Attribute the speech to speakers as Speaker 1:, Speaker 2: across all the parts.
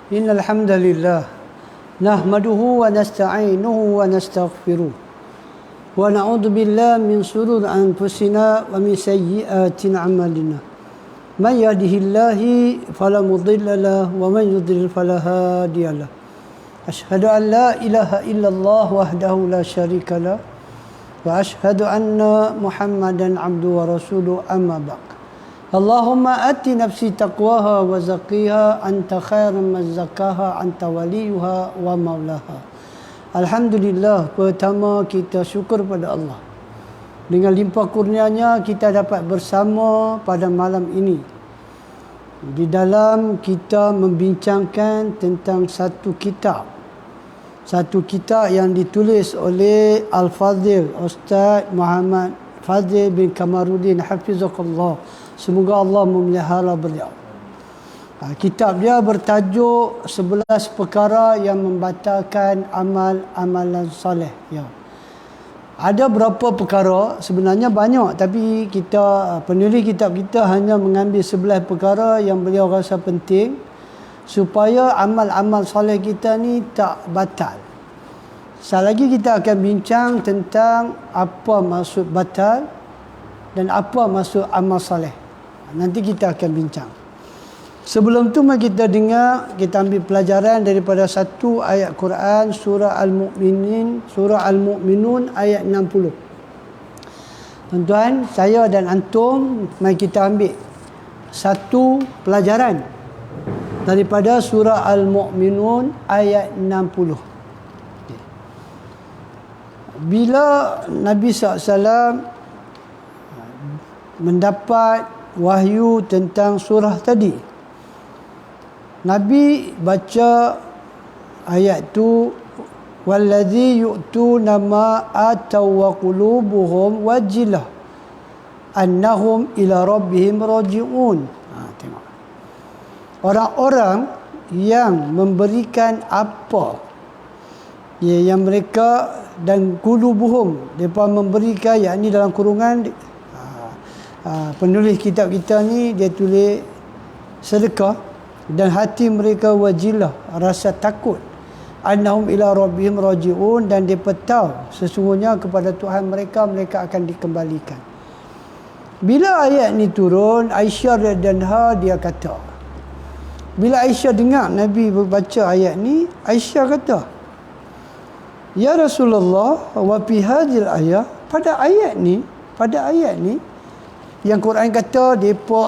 Speaker 1: Innal hamdalillah nahmaduhu wa nasta'inuhu wa nastaghfiruh wa na'udzu billahi min shururi anfusina wa min sayyiati a'malina. Man yahdihillahu fala mudilla lahu wa man yudlil fala hadiya lahu. Asyhadu an la ilaha illallah wahdahu la syarika lahu wa asyhadu anna Muhammadan abduhu wa rasuluhu amma ba'd. Allahumma ati nafsi taqwaha wa zakiha anta khairan man zakaha anta waliyuha wa maulaha. Alhamdulillah, pertama kita syukur pada Allah. Dengan limpah kurnianya kita dapat bersama pada malam ini. Di dalam kita membincangkan tentang satu kitab. Satu kitab yang ditulis oleh Al-Fadhil Ustaz Muhammad Fadhil bin Kamaruddin Hafizahullah. Semoga Allah memelihara beliau. Kitab dia bertajuk 11 perkara yang membatalkan amalan soleh. Ya. Ada berapa perkara? Sebenarnya banyak, tapi kita penulis kitab kita hanya mengambil 11 perkara yang beliau rasa penting supaya amal-amal soleh kita ni tak batal. Sekali lagi kita akan bincang tentang apa maksud batal dan apa maksud amal soleh. Nanti kita akan bincang. Sebelum tu mari kita dengar, kita ambil pelajaran daripada satu ayat Quran surah Al-Mu'minun ayat 60. Tuan-tuan, saya dan antum mari kita ambil satu pelajaran daripada surah Al-Mu'minun ayat 60. Bila Nabi SAW mendapat wahyu tentang surah tadi, Nabi baca ayat tu, wallazi yu'tuna ma ataw wa qulubuhum wajilah annahum ila rabbihim raji'un. Tengok. Orang-orang yang memberikan apa yang mereka dan qulubuhum, mereka memberikan, yakni dalam kurungan penulis kitab kita ni dia tulis sedekah dan hati mereka wajilah, rasa takut, annahum ila rabbihim raji'un, dan mereka tahu sesungguhnya kepada Tuhan mereka akan dikembalikan. Bila ayat ni turun, Aisyah radhiyallahu dia kata, bila Aisyah dengar Nabi baca ayat ni, Aisyah kata, ya Rasulullah, wa fi hadhil ayat, pada ayat ni yang Quran kata mereka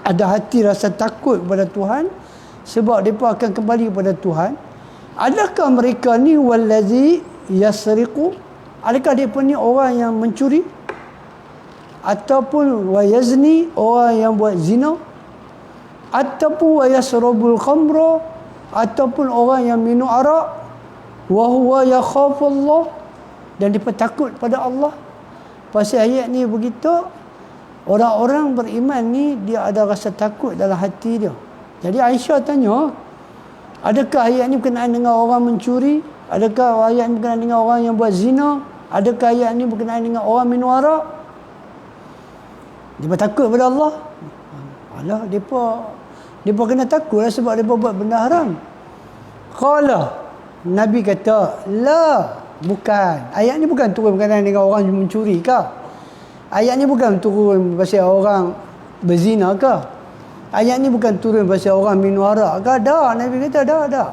Speaker 1: ada hati rasa takut kepada Tuhan sebab mereka akan kembali kepada Tuhan. Adakah mereka ni wallazi yasriqu? Adakah mereka ni orang yang mencuri? Ataupun wayazni, orang yang buat zina? Ataupun wayasrabul khamra? Ataupun orang yang minum arak? Wa huwa yakhafullah, dan mereka takut pada Allah. Pasal ayat ni begitu, orang-orang beriman ni dia ada rasa takut dalam hati dia. Jadi Aisyah tanya, adakah ayat ni berkenaan dengan orang mencuri? Adakah ayat ni berkenaan dengan orang yang buat zina? Adakah ayat ni berkenaan dengan orang minum arak? Dia takut pada Allah. Alah, depa kena takutlah sebab depa buat benda haram. Qala, Nabi kata, la, bukan. Ayat ni bukan turun berkenaan dengan orang mencuri ke? Ayat ni bukan turun pasal orang berzina ke? Ayat ni bukan turun pasal orang minum arak ke? Dah, Nabi kata dah.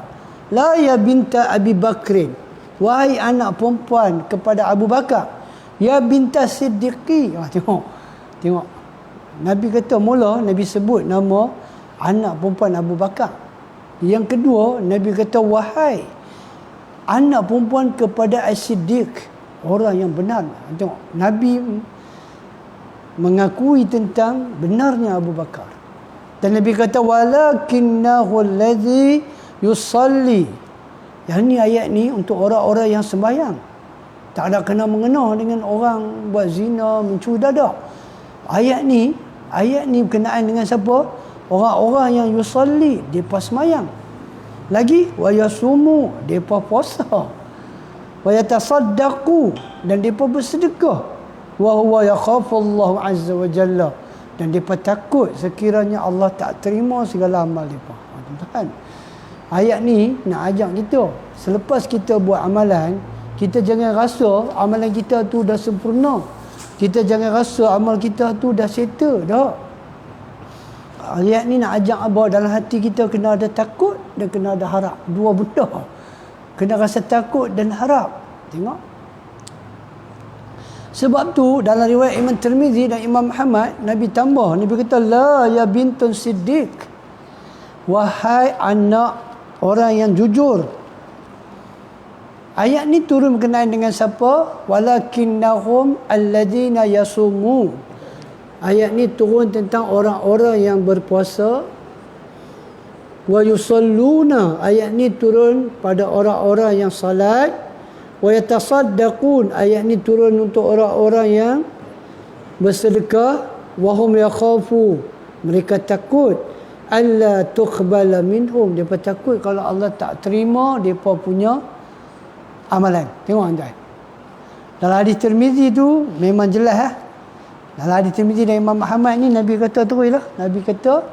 Speaker 1: La ya binta Abi Bakrin, wahai anak perempuan kepada Abu Bakar. Ya binta Siddiqi. Tengok. Nabi kata mula Nabi sebut nama anak perempuan Abu Bakar. Yang kedua, Nabi kata wahai anak perempuan kepada As-Siddiq, orang yang benar. Tengok, Nabi mengakui tentang benarnya Abu Bakar. Dan Nabi kata walakinnahu allazi yusalli. Yang ni ayat ni untuk orang-orang yang sembahyang. Tak ada kena mengena dengan orang buat zina, mencuri, dah. Ayat ni berkenaan dengan siapa? Orang-orang yang yusalli, depa sembahyang. Lagi wa yasumu, depa puasa. Wa yatasaddaqu, dan depa bersedekah. Wa huwa yakhafullahu azza wa jalla, dan mereka takut sekiranya Allah tak terima segala amal mereka. Tuan-tuan, Ayat ni nak ajak kita, selepas kita buat amalan, kita jangan rasa amalan kita tu dah sempurna. Kita jangan rasa amal kita tu dah settle dah. Ayat ni nak ajak abah dalam hati kita kena ada takut dan kena ada harap. Dua benda. Kena rasa takut dan harap. Tengok. Sebab tu dalam riwayat Imam Tirmizi dan Imam Muhammad, Nabi tambah, Nabi kata, la ya bintun siddiq, wahai anak orang yang jujur. Ayat ni turun berkenaan dengan siapa? Walakinnahum alladhina yasumun. Ayat ni turun tentang orang-orang yang berpuasa. Wa yusalluna. Ayat ni turun pada orang-orang yang salat. Wa yatasaddaqun. Ayat ni turun untuk orang-orang yang bersedekah. Wa hum yakhafu. Mereka takut alla tuqbala minhum. Mereka takut kalau Allah tak terima mereka punya amalan. Tengok tuan. Dalam hadis Tirmizi tu memang jelas . Dalam hadis Tirmizi dan Imam Muhammad ni Nabi kata terus lah. Nabi kata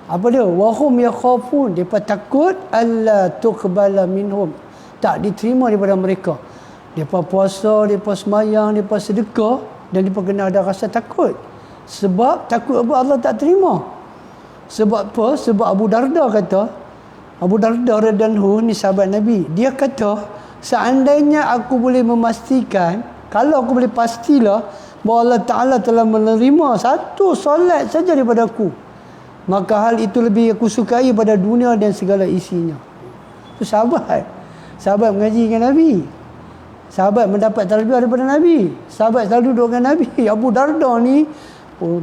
Speaker 1: apa dia? Wahum yakhafun. Mereka takut alla tuqbala minhum. Tak diterima daripada mereka. Mereka puasa, mereka semayang, mereka sedekah dan mereka kena ada rasa takut. Sebab takut apa? Allah tak terima. Sebab apa? Sebab Abu Darda kata, Abu Darda radhiyallahu ni sahabat Nabi. Dia kata, seandainya aku boleh memastikan, kalau aku boleh pastilah bahawa Allah Ta'ala telah menerima satu solat saja daripada aku, maka hal itu lebih aku sukai pada dunia dan segala isinya. Itu sahabat. Sahabat mengaji dengan Nabi. Sahabat mendapat tarbiyah daripada Nabi. Sahabat selalu duduk dengan Nabi. Abu Darda ni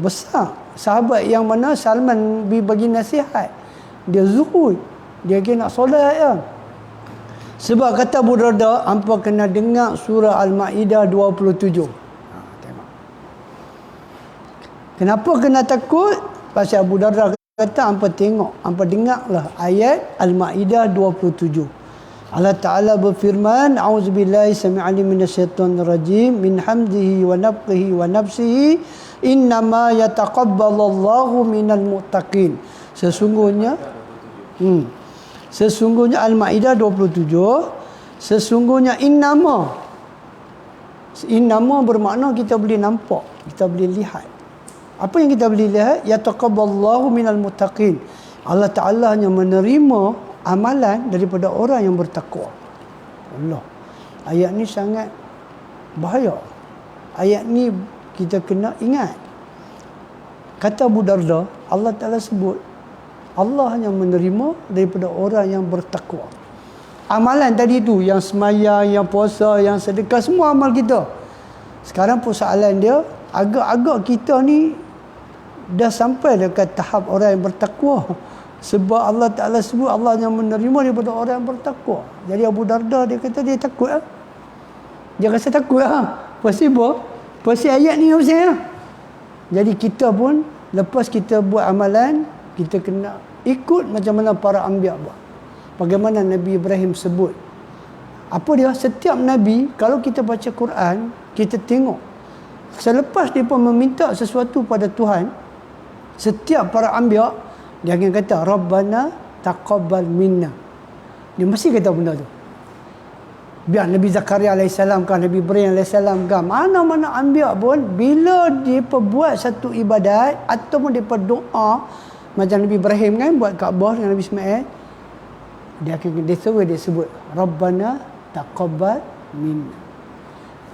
Speaker 1: besar. Sahabat yang mana Salman bagi nasihat. Dia zuhud. Dia kena nak solat ya. Sebab kata Abu Darda, hampa kena dengar surah Al-Ma'idah 27. Tengok. Kenapa kena takut? Pasal Abu Darda kata, hampa tengok, hampa dengarlah ayat Al-Ma'idah 27. Allah Ta'ala berfirman, A'udzubillahi sami'alim minasyaitonir rajim, min hamdihi wa nafthihi wa nafsihi, innama yataqabbalallahu minal muttaqin. Sesungguhnya Sesungguhnya Al-Ma'idah 27, sesungguhnya innama bermakna kita boleh nampak, kita boleh lihat. Apa yang kita boleh lihat? Yataqabbalallahu minal muttaqin. Allah Ta'ala hanya menerima amalan daripada orang yang bertakwa. Allah. Ayat ni sangat bahaya. Ayat ni kita kena ingat. Kata Abu Darda, Allah Ta'ala sebut Allah hanya menerima daripada orang yang bertakwa. Amalan tadi tu, yang semaya, yang puasa, yang sedekah, semua amal kita. Sekarang persoalan dia, agak-agak kita ni dah sampai dekat tahap orang yang bertakwa. Sebab Allah Ta'ala sebut Allah yang menerima daripada orang yang bertakwa. Jadi Abu Darda dia kata dia takut lah. Dia rasa takut lah. Pasal apa? Pasal ayat ni pasal. Jadi kita pun lepas kita buat amalan, kita kena ikut macam mana para anbiya buat. Bagaimana Nabi Ibrahim sebut. Apa dia? Setiap Nabi, kalau kita baca Quran, kita tengok. Selepas dia pun meminta sesuatu pada Tuhan, setiap para anbiya, dia akan kata, Rabbana taqabbal minna. Dia mesti kata benda tu. Biar Nabi Zakaria AS kan, Nabi Ibrahim AS kan, mana-mana anbiya pun, bila dia buat satu ibadat, ataupun dia doa, macam Nabi Ibrahim kan, buat Kaabah dengan Nabi Ismail, dia sebut, Rabbana taqabbal minna.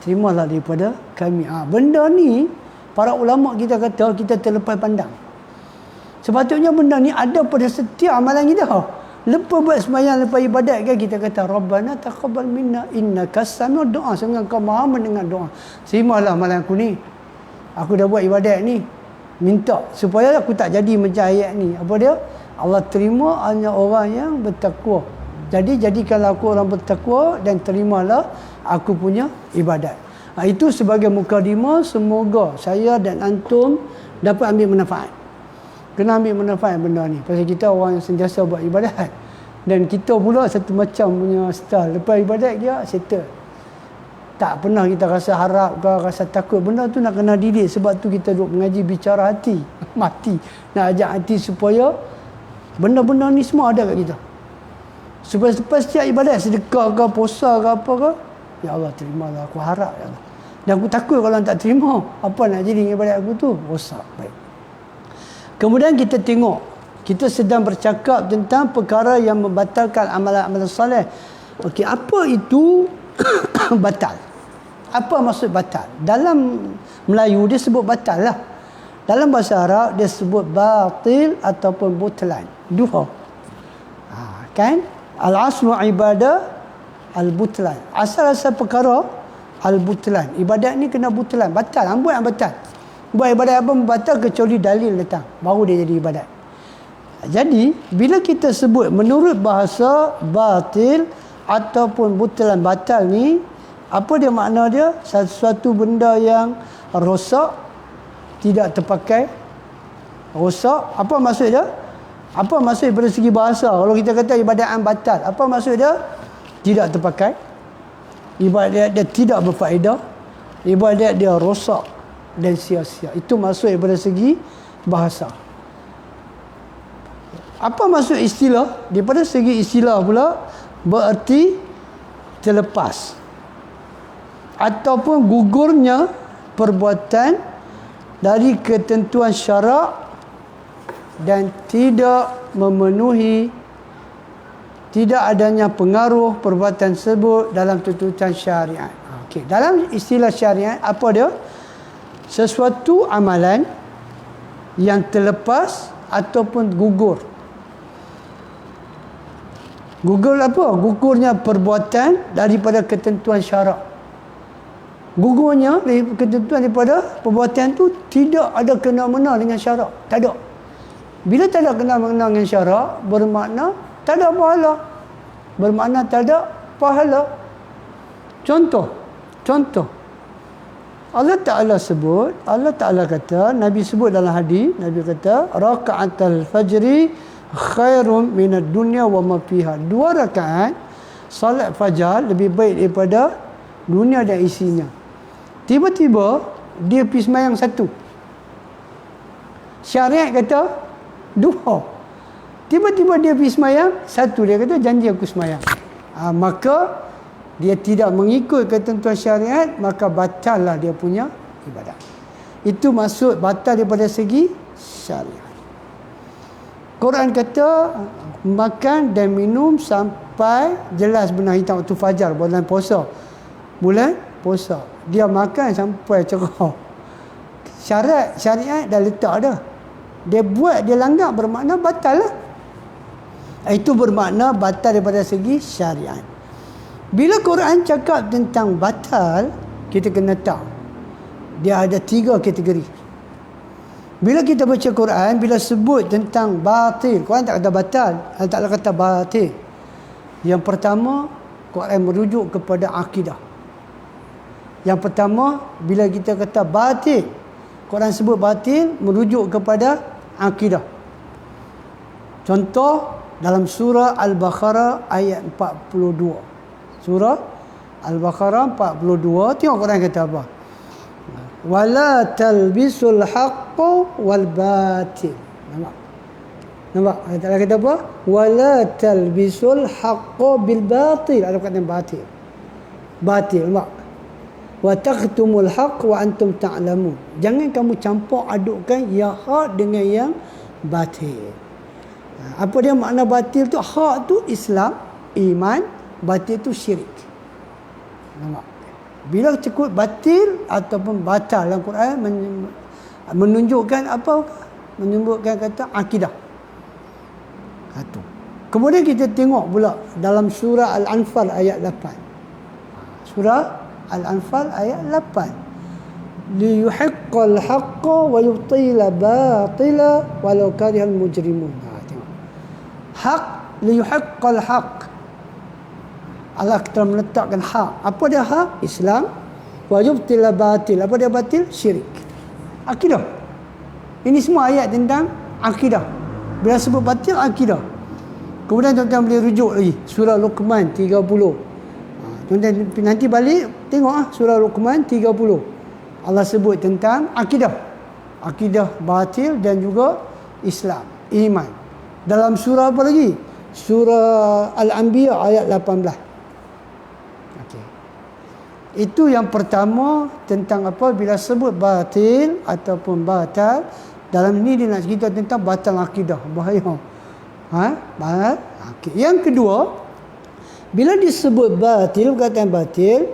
Speaker 1: Terimalah daripada kami. Benda ni, para ulama kita kata, kita terlepas pandang. Sepatutnya benda ni ada pada setiap amalan kita. Lepas buat sembahyang, lepas ibadat kan, kita kata Rabbana taqabbal minna innaka sami'ud du'a. Sungguh kau Maha mendengar doa. Terimalah amalan aku ni. Aku dah buat ibadat ni. Minta supaya aku tak jadi macam ayat ni. Apa dia? Allah terima hanya orang yang bertakwa. Jadi jadikanlah aku orang bertakwa dan terimalah aku punya ibadat. Itu sebagai mukadimah, semoga saya dan antum dapat ambil manfaat. Kena ambil manfaat benda ni. Pasal kita orang yang sentiasa buat ibadat. Dan kita pula satu macam punya style. Lepas ibadat dia, settle. Tak pernah kita rasa harap ke, rasa takut. Benda tu nak kena didik. Sebab tu kita duduk mengaji bicara hati. Mati. Nak ajak hati supaya benda-benda ni semua ada kat kita. Selepas setiap ibadat, sedekah ke, puasa ke apa ke, ya Allah terimalah, aku harap ya Allah. Dan aku takut kalau tak terima, apa nak jadi ibadat aku tu? Rosak. Baik. Kemudian kita tengok, kita sedang bercakap tentang perkara yang membatalkan amalan-amalan soleh. Okey, apa itu batal? Apa maksud batal? Dalam Melayu dia sebut batal lah. Dalam bahasa Arab dia sebut batil ataupun butlan. Dua. Kan? Al-aslu ibadah al-butlan. Asal-asal perkara al-butlan. Ibadat ni kena butlan, batal, buat yang batal. Buat ibadat apa batal kecuali dalil datang, baru dia jadi ibadat. Jadi bila kita sebut menurut bahasa batil ataupun butlan, batal ni apa dia makna dia? Sesuatu benda yang rosak, tidak terpakai, rosak. Apa maksud dia? Apa maksud dari segi bahasa? Kalau kita kata ibadat yang batal, apa maksud dia? Tidak terpakai, ibadat dia tidak berfaedah, ibadat dia rosak dan sia-sia. Itu maksud daripada segi bahasa. Apa maksud istilah? Daripada segi istilah pula bererti terlepas ataupun gugurnya perbuatan dari ketentuan syarak dan tidak memenuhi, tidak adanya pengaruh perbuatan tersebut dalam tuntutan syariat. Okey, dalam istilah syariat apa dia? Sesuatu amalan yang terlepas ataupun gugur. Gugur apa? Gugurnya perbuatan daripada ketentuan syarak. Gugurnya ketentuan daripada perbuatan tu tidak ada kena-mena dengan syarak. Tak ada. Bila tak ada kena-mena dengan syarak, bermakna tak ada pahala. Bermakna tak ada pahala. Contoh. Allah Ta'ala sebut, Allah Ta'ala kata, Nabi sebut dalam hadis, Nabi kata, raka'atul fajri khairun minad dunya wa ma fiha. 2 rakaat salat fajar lebih baik daripada dunia dan isinya. Tiba-tiba dia pergi sembahyang 1. Syariat kata 2. Tiba-tiba dia pergi sembahyang 1. Dia kata janji aku sembahyang. Maka dia tidak mengikut ketentuan syariat, maka batallah dia punya ibadat. Itu maksud batal daripada segi syariat. Quran kata makan dan minum sampai jelas benar hitam waktu fajar bulan puasa. Bulan puasa. Dia makan sampai cerah. Syariat dah letak dah. Dia buat, dia langgar, bermakna batal lah. Itu bermakna batal daripada segi syariat. Bila Quran cakap tentang batal, kita kena tahu dia ada 3 kategori. Bila kita baca Quran, bila sebut tentang batil, Quran tak kata batal, tak kata batil. Yang pertama, Quran merujuk kepada akidah. Yang pertama, bila kita kata batil, Quran sebut batil merujuk kepada akidah. Contoh dalam surah Al-Baqarah ayat 42. Surah Al-Baqarah 42, tengok Quran kata apa? Wala talbisul haqqo wal batil. Nampak? Allah kata apa? Wala talbisul haqqo bil batil. Ada kata batil. Batil, nampak? Wa taqtumul haqq wa antum ta'lamun. Jangan kamu campur adukkan yang hak dengan yang batil. Apa dia makna batil tu? Hak tu Islam, iman, batil tu syirik. Nampak? Bila cukup batil ataupun batal dalam Quran menunjukkan apa? Menunjukkan kata akidah. Satu. Kemudian kita tengok pula dalam surah Al-Anfal ayat 8. Surah Al-Anfal ayat 8. Liyuhiqqal haqqa wa yubtila batila walau karihal mujrimun. Tengok. Hak, liyuhiqqal haqq. Allah telah meletakkan hak. Apa dia hak? Islam. Wa yubtila batil. Apa dia batil? Syirik. Akidah. Ini semua ayat tentang akidah. Bila sebut batil, akidah. Kemudian tuan-tuan boleh rujuk lagi surah Luqman 30. Tuan-tuan nanti balik tengok surah Luqman 30. Allah sebut tentang akidah. Akidah batil dan juga Islam, iman. Dalam surah apa lagi? surah Al-Anbiya ayat 18. Okey. Itu yang pertama tentang apa, bila sebut batil ataupun batal, dalam ni dia nak cerita tentang batal akidah, bahaya. Okay. Yang kedua, bila disebut batil, perkataan batil,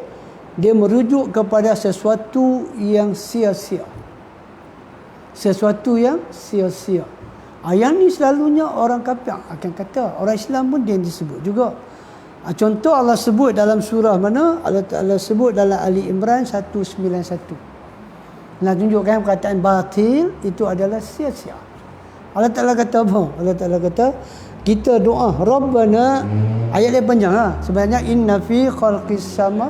Speaker 1: dia merujuk kepada sesuatu yang sia-sia. Sesuatu yang sia-sia. Yang ni selalunya orang kafir akan kata, orang Islam pun dia disebut juga. Contoh Allah sebut dalam surah mana? Allah Ta'ala sebut dalam Ali Imran 191. Nak tunjukkan perkataan batil itu adalah sia-sia. Allah Ta'ala kata apa? Allah Ta'ala kata, kita doa Rabbana, ayat dia panjang lah. Sebenarnya inna fi khalqis sama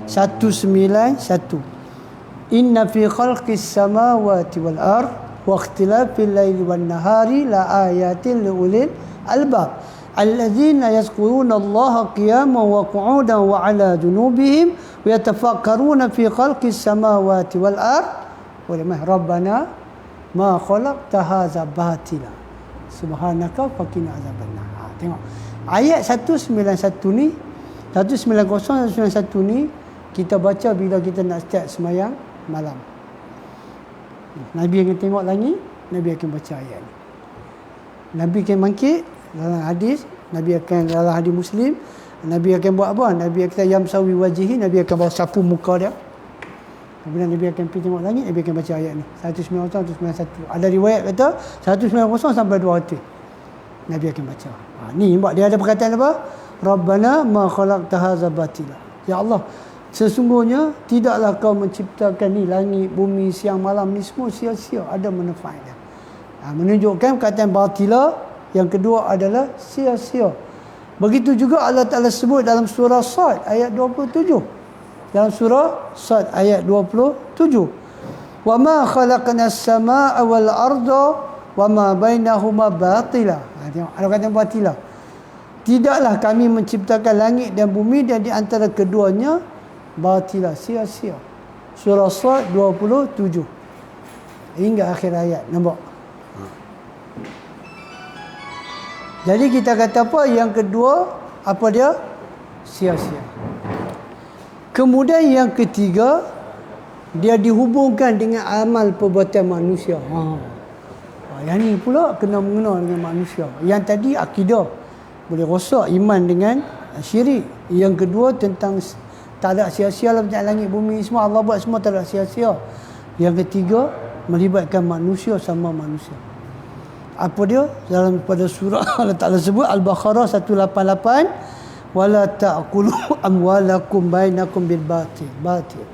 Speaker 1: 191. Inna fi khalqis samawati wal ard wa ikhtilafil laili wan nahari la ayatin liulil albab alladzina yazkuruna Allaha qiyaman wa qu'udan wa 'ala junubihim wa yatafakkaruna fi khalqis samawati wal ard wa rabbana ma khalaqta hadza batila subhanaka faqina azabannar. Tengok ayat 191 ni, 190 191 ni kita baca bila kita nak start semayang malam. Nabi akan tengok langit, Nabi akan baca ayat ni. Nabi akan bangkit dalam hadis, Nabi akan dalam hadis Muslim, Nabi akan buat apa? Nabi akan yamsawi wajihi, Nabi akan bawa sapu muka dia. Kemudian Nabi akan pergi tengok langit, Nabi akan baca ayat ni. 190 191. Ada riwayat kata 190 sampai 200. Nabi akan baca. Ni sebab dia ada perkataan apa? Rabbana ma khalaqta hadza batila. Ya Allah, sesungguhnya tidaklah kau menciptakan ni langit, bumi, siang, malam ni semua sia-sia, ada manfaatnya. Menunjukkan perkataan batila. Yang kedua adalah sia-sia. Begitu juga Allah Ta'ala sebut dalam surah Sad ayat 27. Dalam surah Sad ayat 27. Wa ma khalaqnas samaa'a wal arda wa ma bainahuma batila. Tengok ada kata batila. Tidaklah kami menciptakan langit dan bumi dan di antara keduanya batila, sia-sia. Surah Sad 27 hingga akhir ayat. Nampak? Jadi kita kata apa? Yang kedua, apa dia? Sia-sia. Kemudian yang ketiga, dia dihubungkan dengan amal perbuatan manusia. Yang ni pula kena mengenal dengan manusia. Yang tadi akidah, boleh rosak iman dengan syirik. Yang kedua tentang tak ada sia-sia lah macam langit bumi semua Allah buat semua tak ada sia-sia. Yang ketiga melibatkan manusia sama manusia. Apa dia? Dalam pada surah Allah Ta'ala sebut Al-Baqarah 188, wala ta'kulu amwalakum bainakum bil batil.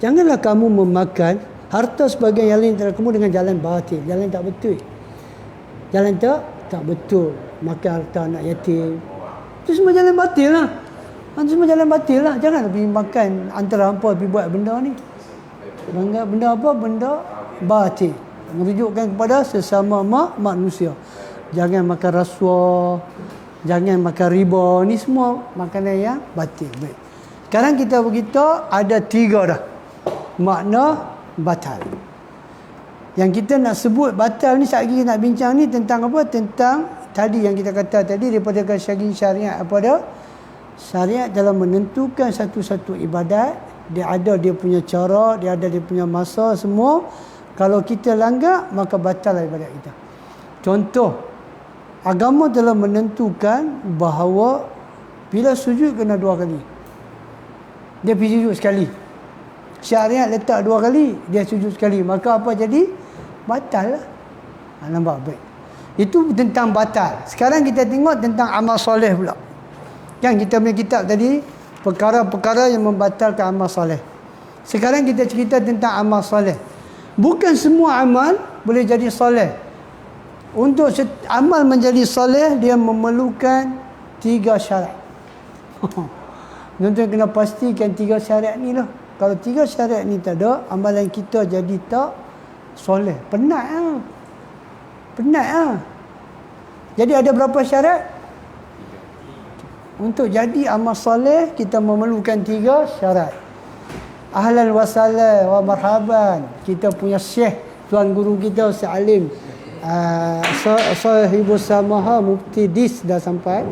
Speaker 1: Janganlah kamu memakan harta sebagian yang lain antara kamu dengan jalan batil, jalan tak betul. Jalan tak betul. Makan harta anak yatim. Itu semua jalan batil lah. Itu semua jalan batil lah. Jangan pergi makan antara hampa pergi buat benda ni. Benda apa? Benda batil. Merujukkan kepada sesama manusia. Jangan makan rasuah, jangan makan riba. Ni semua makanan yang batil. Baik. Sekarang kita berita ada 3 dah makna batal. Yang kita nak sebut batal ni, sekejap lagi nak bincang ni tentang apa? Tentang tadi yang kita kata tadi, daripada segi syariat apa dia? Syariat dalam menentukan satu-satu ibadat, dia ada dia punya cara, dia ada dia punya masa semua. Kalau kita langgar, maka batal ibadat kita. Contoh, agama telah menentukan bahawa bila sujud kena 2 kali. Dia pergi sujud sekali. Syariat letak 2 kali, dia sujud sekali. Maka apa jadi? Batal lah. Nampak baik. Itu tentang batal. Sekarang kita tengok tentang amal soleh pula. Kan kita punya kitab tadi, perkara-perkara yang membatalkan amal soleh. Sekarang kita cerita tentang amal soleh. Bukan semua amal boleh jadi soleh. Untuk amal menjadi soleh, dia memerlukan 3 syarat. Tuan-tuan kena pastikan 3 syarat ni lah. Kalau 3 syarat ni tak ada, amalan kita jadi tak soleh. Penat lah. Penat lah. Jadi ada berapa syarat? Untuk jadi amal soleh, kita memerlukan 3 syarat. Ahlan wa sahlan wa marhaban. Kita punya syekh, tuan guru kita, Ustaz Alim Sahibus Samaha Mufti Dis dah sampai.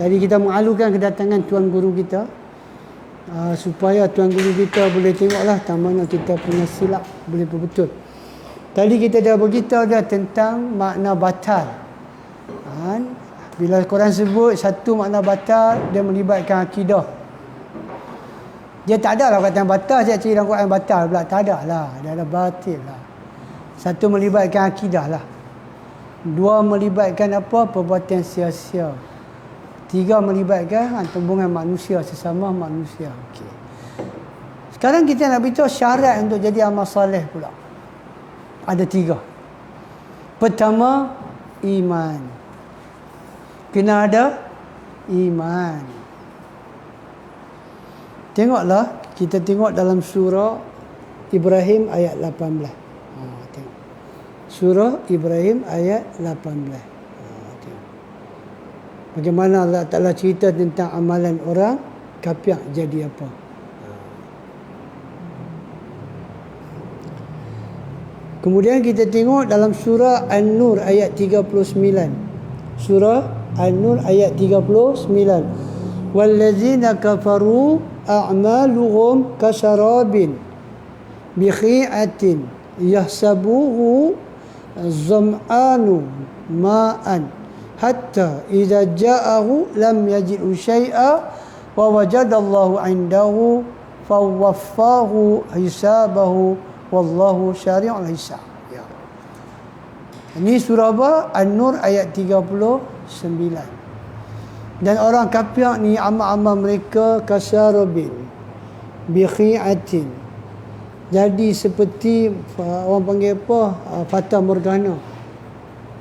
Speaker 1: Jadi kita mengalukan kedatangan tuan guru kita, supaya tuan guru kita boleh tengoklah tak mana kita punya silap boleh betul. Tadi kita dah beritahu dah tentang makna batal. Bila Quran sebut satu makna batal, dia melibatkan akidah. Dia tak ada lah kata batal, saya cakap dalam Quran batal pula. Tak ada lah, dia ada batil lah. Satu melibatkan akidah lah. Dua melibatkan apa? Perbuatan sia-sia. Tiga melibatkan hubungan manusia sesama manusia. Okay. Sekarang kita nak beritahu syarat untuk jadi amal soleh pula. Ada tiga. Pertama, iman. Kena ada iman. Tengoklah, kita tengok dalam surah Ibrahim ayat 18. Tengok. Surah Ibrahim ayat 18. Tengok. Bagaimana Allah Ta'ala cerita tentang amalan orang kafir jadi apa. Kemudian kita tengok dalam surah An-Nur ayat 39. Surah An-Nur ayat 39. Wallazina kafaru a'maluhum kasarabin bikhi'atin yahsabuhu zam'anu ma'an hatta idza ja'ahu lam yajidhu syai'a wa wajadallahu 'indahu fawaffahu hisabahu wallahu syari'ul hisab. Ya. Ini surah apa? An-Nur ayat 39. Dan orang kafir ni amal-amal mereka kasarabin bikhi'atin. Jadi seperti orang panggil apa? Fata Morgana.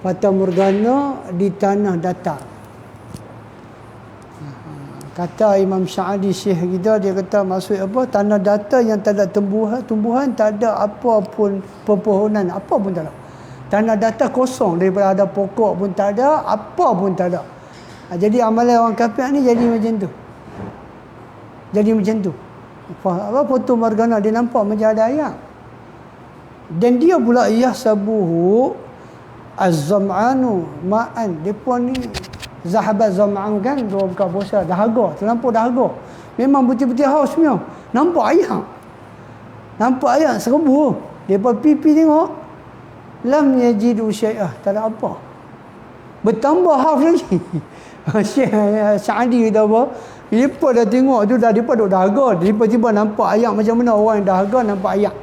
Speaker 1: Fata Morgana di tanah datar. Kata Imam Sa'adi Syekh kita, dia kata maksud apa? Tanah datar yang tak ada tumbuhan, tak ada apa pun pepohonan, apa pun tak ada. Tanah datar kosong, daripada ada pokok pun tak ada, apa pun tak ada. Jadi amalan orang kafir ni jadi macam tu. Jadi macam tu. Apa foto Morgana dia nampak macam ada ayat. Dan dia pula yahsabuhu az-zam'anu ma'an. Depa ni zahabat zam'an kan, dua buka puasa dahaga, terlampau dahaga. Memang betul-betul haus punya. Nampak ayat. Nampak ayat serbu. Depa pipi tengok. Lam yajidu syai'ah, tak ada apa. Bertambah haus lagi. Syekh Sa'adi kata apa? Mereka dah tengok tu dah, mereka duduk dahaga. Tiba-tiba nampak ayat macam mana orang yang dahaga nampak ayat.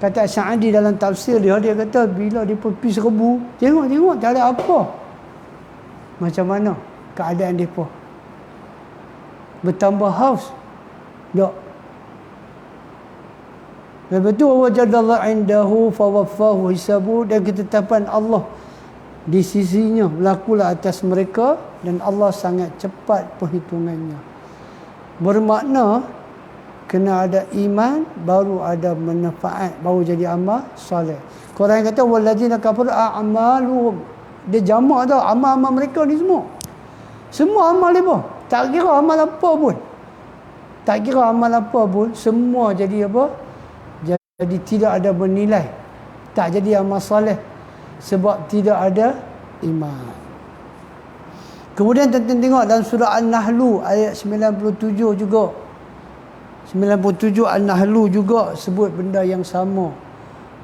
Speaker 1: Kata Sa'adi dalam tafsir dia kata bila mereka pergi serbu, tengok tak ada apa. Macam mana keadaan mereka? Bertambah haus. Tak. Lepas tu wajadallahu indahu fawaffahu hisabu, dan ketetapan Allah di sisinya berlakulah atas mereka, dan Allah sangat cepat perhitungannya. Bermakna kena ada iman baru ada manfaat, baru jadi amal soleh. Quran kata wallazina kafaru a'maluhum, dia jamak tau amal-amal mereka ni semua. Semua amal dia pun, tak kira amal apa pun. Tak kira amal apa pun, semua jadi apa? Jadi tidak ada bernilai. Tak jadi amal soleh sebab tidak ada iman. Kemudian tengok dalam surah An-Nahlu ayat 97 juga. 97 An-Nahlu juga sebut benda yang sama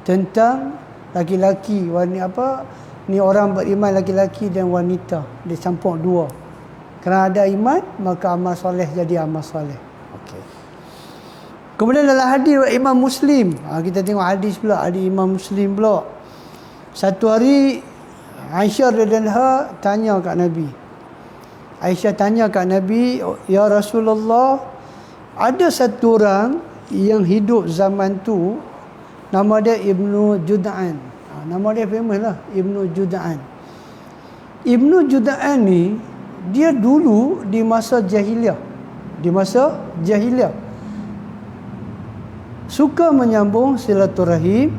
Speaker 1: tentang laki-laki, wanita apa? Ni orang beriman laki-laki dan wanita. Dia campur dua. Kerana ada iman, maka amal soleh jadi amal soleh. Okey. Kemudian dalam hadis Imam Muslim, kita tengok hadis pula, hadis Imam Muslim pula. Satu hari Aisyah radhiyallahu tanya kat Nabi. Aisyah tanya kat Nabi, "Ya Rasulullah, ada satu orang yang hidup zaman tu, nama dia Ibnu Jud'an." Nama dia famous lah, Ibnu Jud'an. Ibnu Jud'an ni dia dulu di masa jahiliah. Di masa jahiliah suka menyambung silaturahim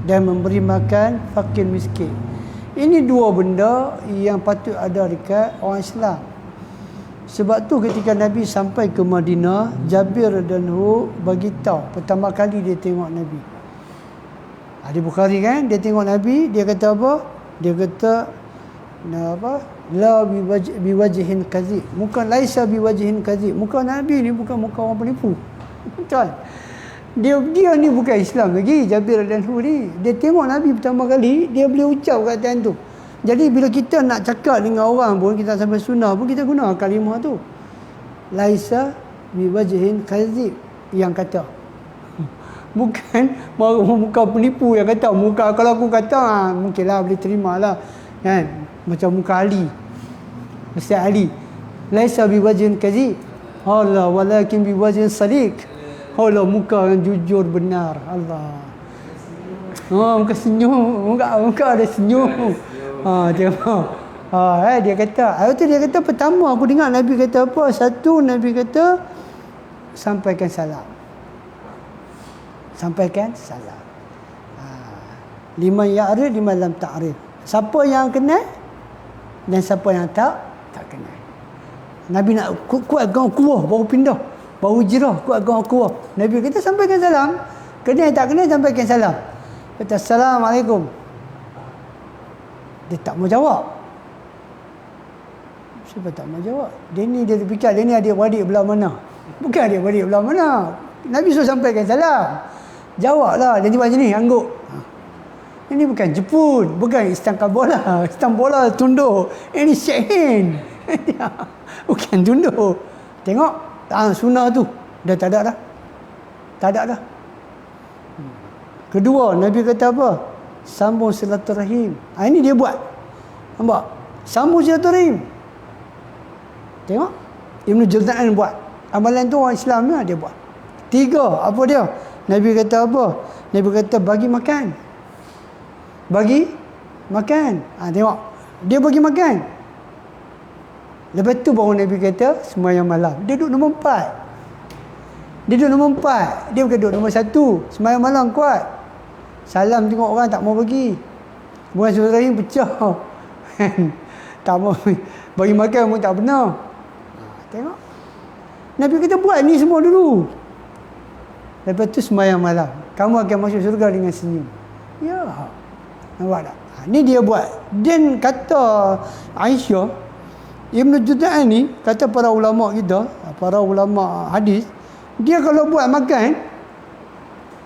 Speaker 1: dan memberi makan fakir miskin. Ini dua benda yang patut ada dekat orang Islam. Sebab tu ketika Nabi sampai ke Madinah, Jabir radhiyallahu bagi tahu pertama kali dia tengok Nabi. Hadis Bukhari kan, dia tengok Nabi, dia kata apa? Dia kata apa? La biwajhin kadzib. Muka laisa biwajhin kadzib. Muka Nabi ni bukan muka orang penipu. Betul. Dia ni bukan Islam lagi, Jabir radhiyallahu ni. Dia tengok Nabi pertama kali, dia boleh ucap kataan tu. Jadi bila kita nak cakap dengan orang pun, kita sampai sunnah pun, kita guna kalimah tu. Laisa biwajhin kadzib, yang kata. Bukan muka penipu yang kata. Muka, kalau aku kata mungkinlah boleh terima lah kan, macam muka Ali, Ustaz Ali. Laisa biwajhin kadzib, Allah walakin biwajhin sadiq. Allah muka yang jujur benar. Allah. Muka senyum, muka ada senyum. Tengok. Dia kata, dia kata pertama aku dengar Nabi kata apa? Satu, Nabi kata sampaikan salam. Sampaikan salam. Liman ya'rif, liman lam ta'rif. Siapa yang kenal dan siapa yang tak kenal. Nabi nak kuat agama kuah, baru pindah, baru hijrah, kuat agama kuah. Nabi kata sampaikan salam. Kenal tak kenal, sampaikan salam. Kata Assalamualaikum. Dia tak mau jawab. Siapa tak mau jawab? Dia fikir dia ni adik-beradik belah mana. Bukan adik-beradik belah mana. Nabi suruh sampaikan salam. Jawablah. Dia macam ni, angguk. Ini bukan Jepun, bukan Istanbul. Istanbul tunduk. Ini shake hand. Bukan tunduk. Tengok, sunnah tu dah tak ada dah. Tak ada dah. Kedua, Nabi kata apa? Sambung silaturahim. Ini dia buat. Nampak? Sambung silaturahim. Tengok. Ibn Juz'an buat. Amalan tu orang Islam dia buat. Tiga, apa dia? Nabi kata apa? Nabi kata bagi makan. Bagi makan. Tengok. Dia bagi makan. Lepas tu baru Nabi kata sembahyang malam. Dia duduk nombor 4. Dia duduk nombor 4. Dia bukan duduk nombor 1. Sembahyang malam kuat. Salam tengok orang tak mau bagi. Bukan silaturahim pecah. Tak mau bagi makan pun tak benar. Tengok. Nabi kata buat ni semua dulu. Lepas tu sembahyang malam. Kamu akan masuk syurga dengan senyum. Ya. Nampak tak? Ni dia buat. Dan kata Aisyah, Ibn Juz'an ni, kata para ulama kita, para ulama hadis, dia kalau buat makan,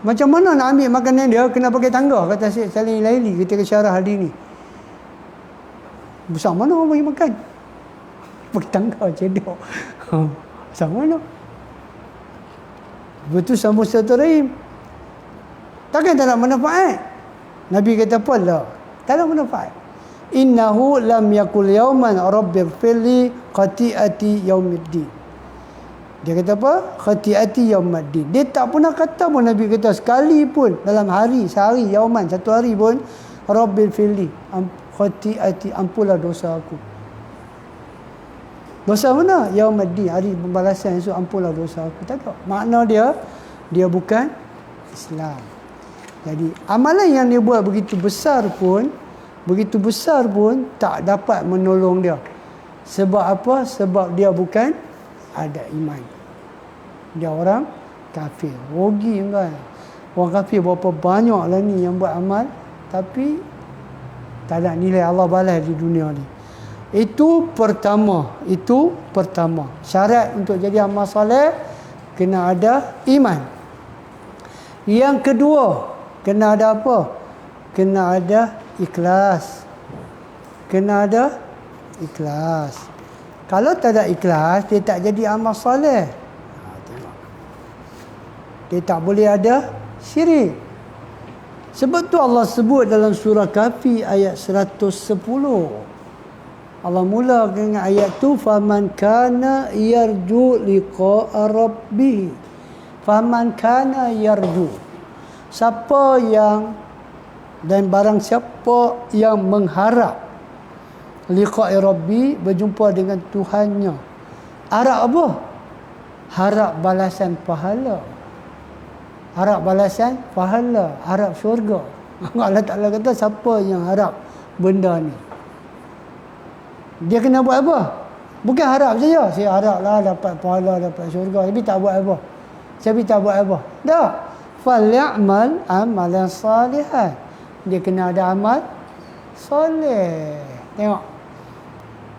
Speaker 1: macam mana nak ambil makanan dia, kena pakai tangga, kata Syekh Salim Laili ketika syarah hadis ni. Besar mana orang bagi makan? Pakai tangga, cedok. Besar mana? Betul sambung silaturahim. Takkan tak ada manfaat? Nabi kata apa lah? Tak ada manfaat. Innahu lam yakul yawman rabbighfirli khati'ati yaumiddin. Dia kata apa? Khati'ati yaumiddin. Dia tak pernah kata pun Nabi kata sekali pun dalam hari, sehari, yauman, satu hari pun rabbighfirli khati'ati, ampunlah dosa aku. Dosa mana? Yaumiddin, hari pembalasan esok, ampunlah dosa aku. Tak ada. Makna dia bukan Islam. Jadi amalan yang dia buat begitu besar pun tak dapat menolong dia. Sebab apa? Sebab dia bukan ada iman. Dia orang kafir. Rugi kan. Orang kafir berapa banyak lah ni yang buat amal tapi tak ada nilai Allah balas di dunia ni. Itu pertama. Syarat untuk jadi amal soleh kena ada iman. Yang kedua, kena ada apa? Kena ada ikhlas. Kalau tak ada ikhlas, dia tak jadi amal soleh. Tengok. Dia tak boleh ada syirik. Sebab tu Allah sebut dalam surah Kahfi ayat 110. Allah mula dengan ayat tu, faman kana yarju liqa'a rabbih. Faman kana yarju. Siapa yang dan barang siapa yang mengharap liqa'i rabbi, berjumpa dengan Tuhannya. Harap apa? Harap balasan pahala. Harap syurga. Allah Ta'ala kata siapa yang harap benda ni, dia kena buat apa? Bukan harap saja. Saya haraplah dapat pahala, dapat syurga, tapi tak buat apa. Tak. falyamal amalan salihan. Dia kena ada amal soleh. Tengok.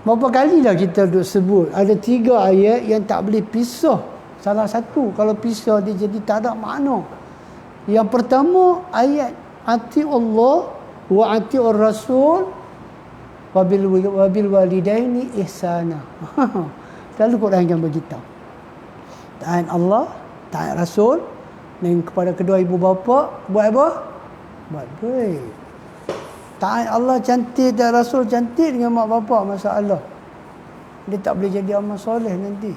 Speaker 1: Berapa kali dah kita duk sebut ada 3 ayat yang tak boleh pisah. Salah satu kalau pisah dia jadi tak ada makna. Yang pertama ayat ati Allah wa ati Rasul wabil walidaini ihsana. Lalu Quran yang beritahu. Taat Allah, taat Rasul, dan kepada kedua ibu bapa buat apa? Buat baik. Taat Allah cantik dan Rasul cantik dengan mak bapak, masalah. Dia tak boleh jadi amal soleh nanti.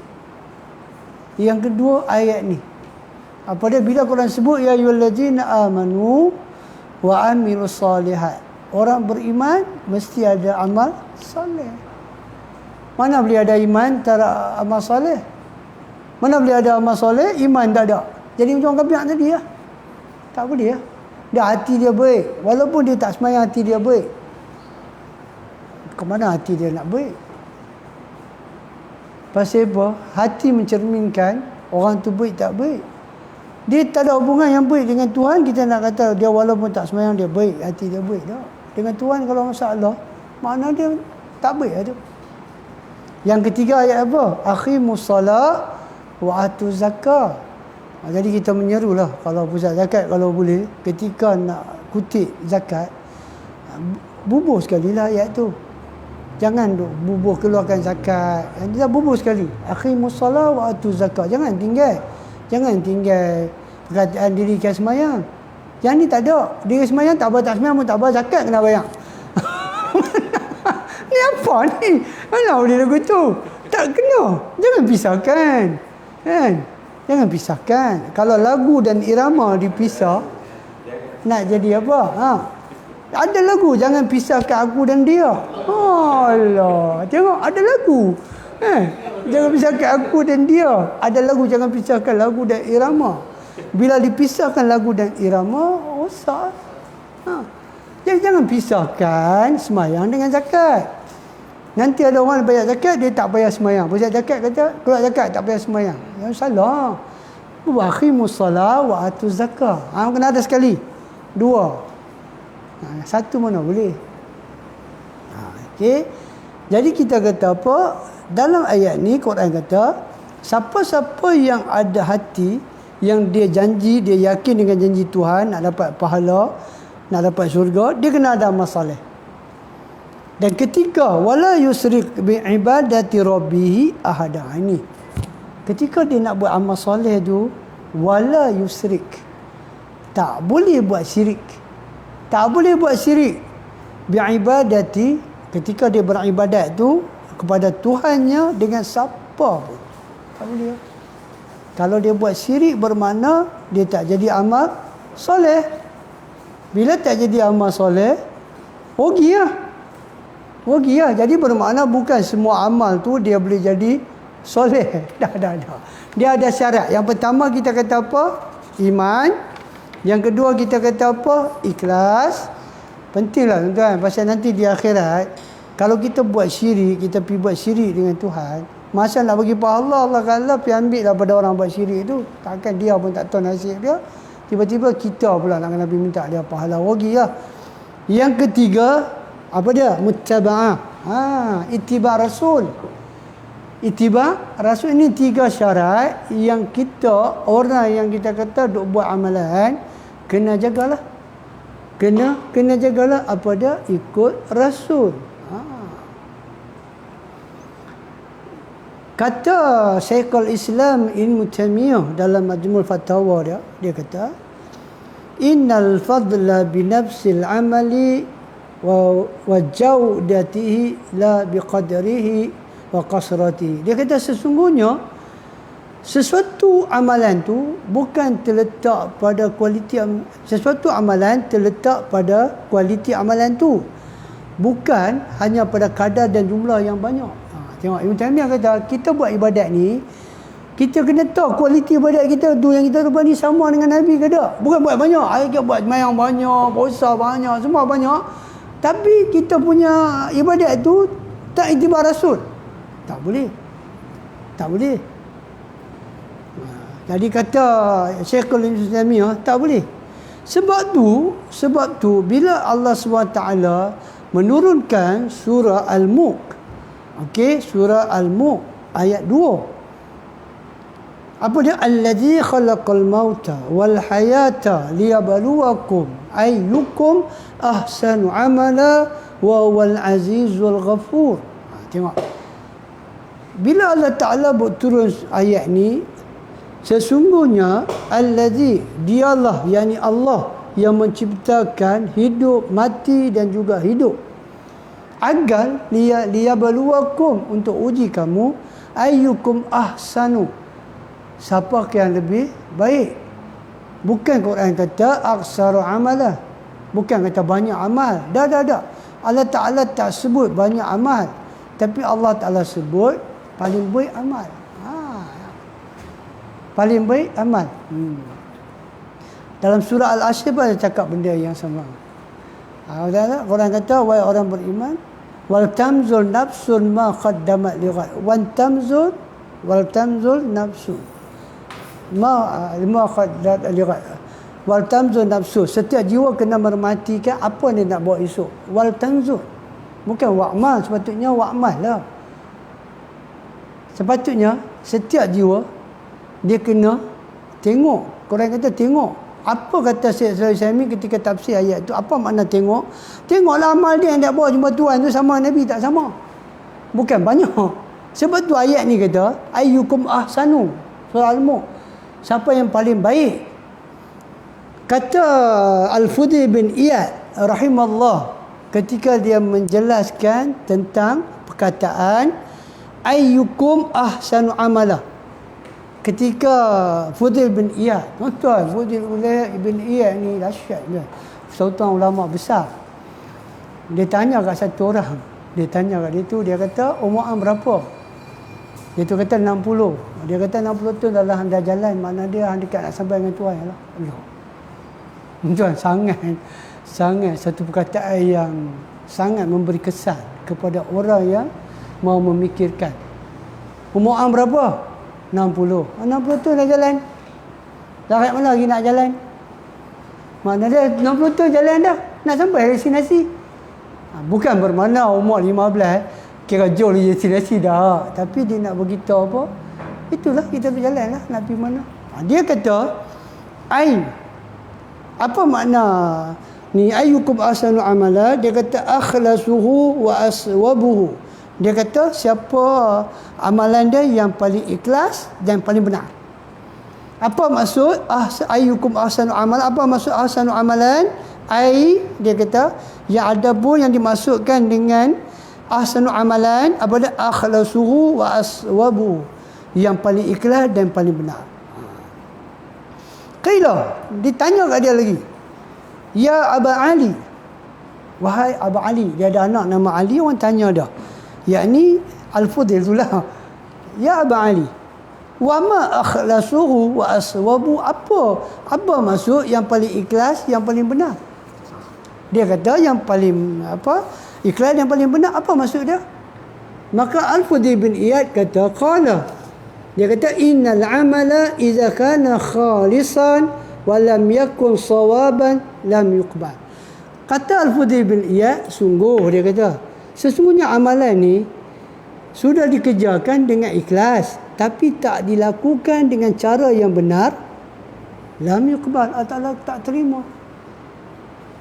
Speaker 1: Yang kedua ayat ni. Apa dia? Bila Quran sebut ya ayyuhallazina amanu wa amilus solihat. Orang beriman mesti ada amal soleh. Mana boleh ada iman tak ada amal soleh? Mana boleh ada amal soleh, iman tak ada. Jadi macam orang kafir tadi lah. Tak boleh lah. Dia hati dia baik. Walaupun dia tak semayang, hati dia baik. Ke mana hati dia nak baik? Pasal apa? Hati mencerminkan orang tu baik tak baik. Dia tak ada hubungan yang baik dengan Tuhan. Kita nak kata dia walaupun tak semayang dia baik, hati dia baik tak? Dengan Tuhan kalau masalah, makna dia tak baik lah tu. Yang ketiga ayat apa? Akhimus salat wa atuz zakah. Jadi kita menyerulah kalau pusat zakat kalau boleh ketika nak kutip zakat bubuh sekali lah ayat tu. Jangan duk bubuh keluarkan zakat. Dia bubuh sekali. Akhimus salat wa atuz zakah. Jangan tinggal. Jangan tinggal perkataan dirikan semayang. Yang ni tak ada. Diri semayang tak apa, tak semayang pun tak apa, zakat kena bayar. Ni apa ni? Mana boleh lagu tu? Tak kena. Jangan pisahkan. Kan? Jangan pisahkan. Kalau lagu dan irama dipisah, nak jadi apa? Ha? Ada lagu, jangan pisahkan aku dan dia. Allah. Tengok, ada lagu. Jangan pisahkan aku dan dia. Ada lagu, jangan pisahkan lagu dan irama. Bila dipisahkan lagu dan irama, rosak. Jadi jangan pisahkan semayang dengan zakat. Nanti ada orang bayar zakat, dia tak bayar semayang. Pusat zakat kata, keluar zakat tak bayar semayang. Yang salah. Wa akhimus salat wa atuz zakah. Kena ada sekali. 2. Satu mana boleh. Okey. Jadi kita kata apa? Dalam ayat ni Quran kata, siapa-siapa yang ada hati, yang dia janji, dia yakin dengan janji Tuhan nak dapat pahala, nak dapat syurga, dia kena ada amal soleh. Dan ketika wala yusrik bi ibadati rabbih ahada, ini ketika dia nak buat amal soleh tu, wala yusrik, tak boleh buat syirik. Tak boleh buat syirik bi ibadati, ketika dia beribadat tu kepada Tuhannya dengan siapa pun. Tak boleh. Kalau dia buat syirik bermakna dia tak jadi amal soleh. Bila tak jadi amal soleh, rugi lah. Rugi lah. Jadi bermakna bukan semua amal tu dia boleh jadi soleh. Dah. Dia ada syarat. Yang pertama kita kata apa? Iman. Yang kedua kita kata apa? Ikhlas. Pentinglah tuan-tuan. Pasal nanti di akhirat, kalau kita buat syirik, kita pergi buat syirik dengan Tuhan, masa nak bagi pahala Allah Ta'ala pergi ambil daripada orang buat syirik tu. Takkan dia pun tak tahu nasib dia. Tiba-tiba kita pula nak kena minta dia pahala. Rugi lah. Yang ketiga, apa dia? Muttaba'ah. Ittiba' Rasul. Ittiba' Rasul ini 3 syarat yang kita, orang yang kita kata duk buat amalan, kena jagalah. Kena jagalah apa dia? Ikut Rasul. Kata Syekhul Islam Ibn Taimiyah dalam Majmu' Fatawa dia kata, innal fadla bi nafsil amali wa jawdatihi la bi qadrihi wa qasratihi. Dia kata sesungguhnya sesuatu amalan tu bukan terletak pada kualiti, sesuatu amalan terletak pada kualiti amalan tu, bukan hanya pada kadar dan jumlah yang banyak. Tengok, Ibn Taimiyah kata, kita buat ibadat ni, kita kena tahu kualiti ibadat kita tu yang kita buat ni sama dengan Nabi ke tak? Bukan buat banyak. Kita buat semayang banyak, puasa banyak, semua banyak. Tapi kita punya ibadat tu tak iktibar Rasul. Tak boleh. Tak boleh. Jadi kata Syekhul Islamiyah tak boleh. Sebab tu bila Allah SWT menurunkan surah Al-Mulk. Okey, surah Al-Mulk ayat 2. Apa dia? Allazi khalaqal mauta wal hayata liyabluwakum ayyukum ahsanu amala wa huwal azizul ghafur. Tengok. Bila Allah Ta'ala buat turun ayat ni, sesungguhnya allazi, dialah, yakni Allah yang menciptakan hidup, mati dan juga hidup. Agar liyabluwakum, untuk uji kamu, ayyukum ahsanu, siapa yang lebih baik. Bukan Quran kata aksaru amalah, bukan kata banyak amal. Dah. Allah Ta'ala tak sebut banyak amal, tapi Allah Ta'ala sebut paling baik amal. Paling baik amal. Dalam surah Al-Ashr pun ada cakap benda yang sama. Orang kata, wahai orang beriman, wal tamzul nafsun ma qaddamat lighad, wan tamzul nafsun ma qaddamat lighad, wal tamzul nafsu, setiap jiwa kena mermatikan apa dia nak buat esok. Wal tamzul, bukan wa'mal, sepatutnya wa'mal lah. Sepatutnya setiap jiwa dia kena tengok. Korang kata tengok. Apa kata Syekh Salih Saimi ketika tafsir ayat tu? Apa makna tengok? Tengoklah amal dia yang nak bawa jumpa Tuhan tu sama Nabi tak sama. Bukan banyak. Sebab tu ayat ni kata ayyukum ahsanu, surah Al-Mulk, siapa yang paling baik. Kata Al-Fudhi bin Iyad rahimallah ketika dia menjelaskan tentang perkataan ayyukum ahsanu amalah. Ketika Fudhil bin Iyad, tuan-tuan, Fudhil bin Iyad ni dahsyat dia. Seorang ulama besar. Dia tanya kat satu orang. Dia tanya kat dia tu, dia kata, umur berapa? Dia tu kata 60. Dia kata 60 tu dalam anda jalan, mana dia dekat nak sampai dengan Tuhan lah. Allah. Tuan, sangat satu perkataan yang sangat memberi kesan kepada orang yang mau memikirkan. Umur berapa? 60 tu nak jalan. Dah kat mana lagi nak jalan? Mana dia 60 tu jalan dah. Nak sampai destinasi. Bukan bermakna umur 15 kira jauh destinasi dah. Tapi dia nak beritahu apa? Itulah kita berjalan lah. Nak pergi mana? Dia kata apa makna ni ayyukum ahsanu amala? Dia kata akhlasuhu wa aswabuhu. Dia kata siapa amalan dia yang paling ikhlas dan paling benar. Apa maksud ayyukum ahsanu amalan? Apa maksud ahsanu amalan? Dia kata yang ada pun yang dimaksudkan dengan ahsanu amalan apa dia? Akhlasuhu wa aswabu, yang paling ikhlas dan paling benar. Qila, ditanya kat dia lagi, ya Aba Ali, wahai Aba Ali. Dia ada anak nama Ali, orang tanya dah, yakni Al-Fudhil itulah. Ya Aba Ali, wa ma akhlasuhu wa aswabu, apa maksud yang paling ikhlas, yang paling benar? Dia kata yang paling ikhlas, yang paling benar, apa maksud dia? Maka Al-Fudhil bin Iyad kata, qala, dia kata innal amala idza kana khalisan wa lam yakun sawaban lam yuqbal. Kata Al-Fudhil bin Iyad, sungguh, dia kata, sesungguhnya amalan ni sudah dikerjakan dengan ikhlas, tapi tak dilakukan dengan cara yang benar, lam yuqbal, Allah Ta'ala tak terima.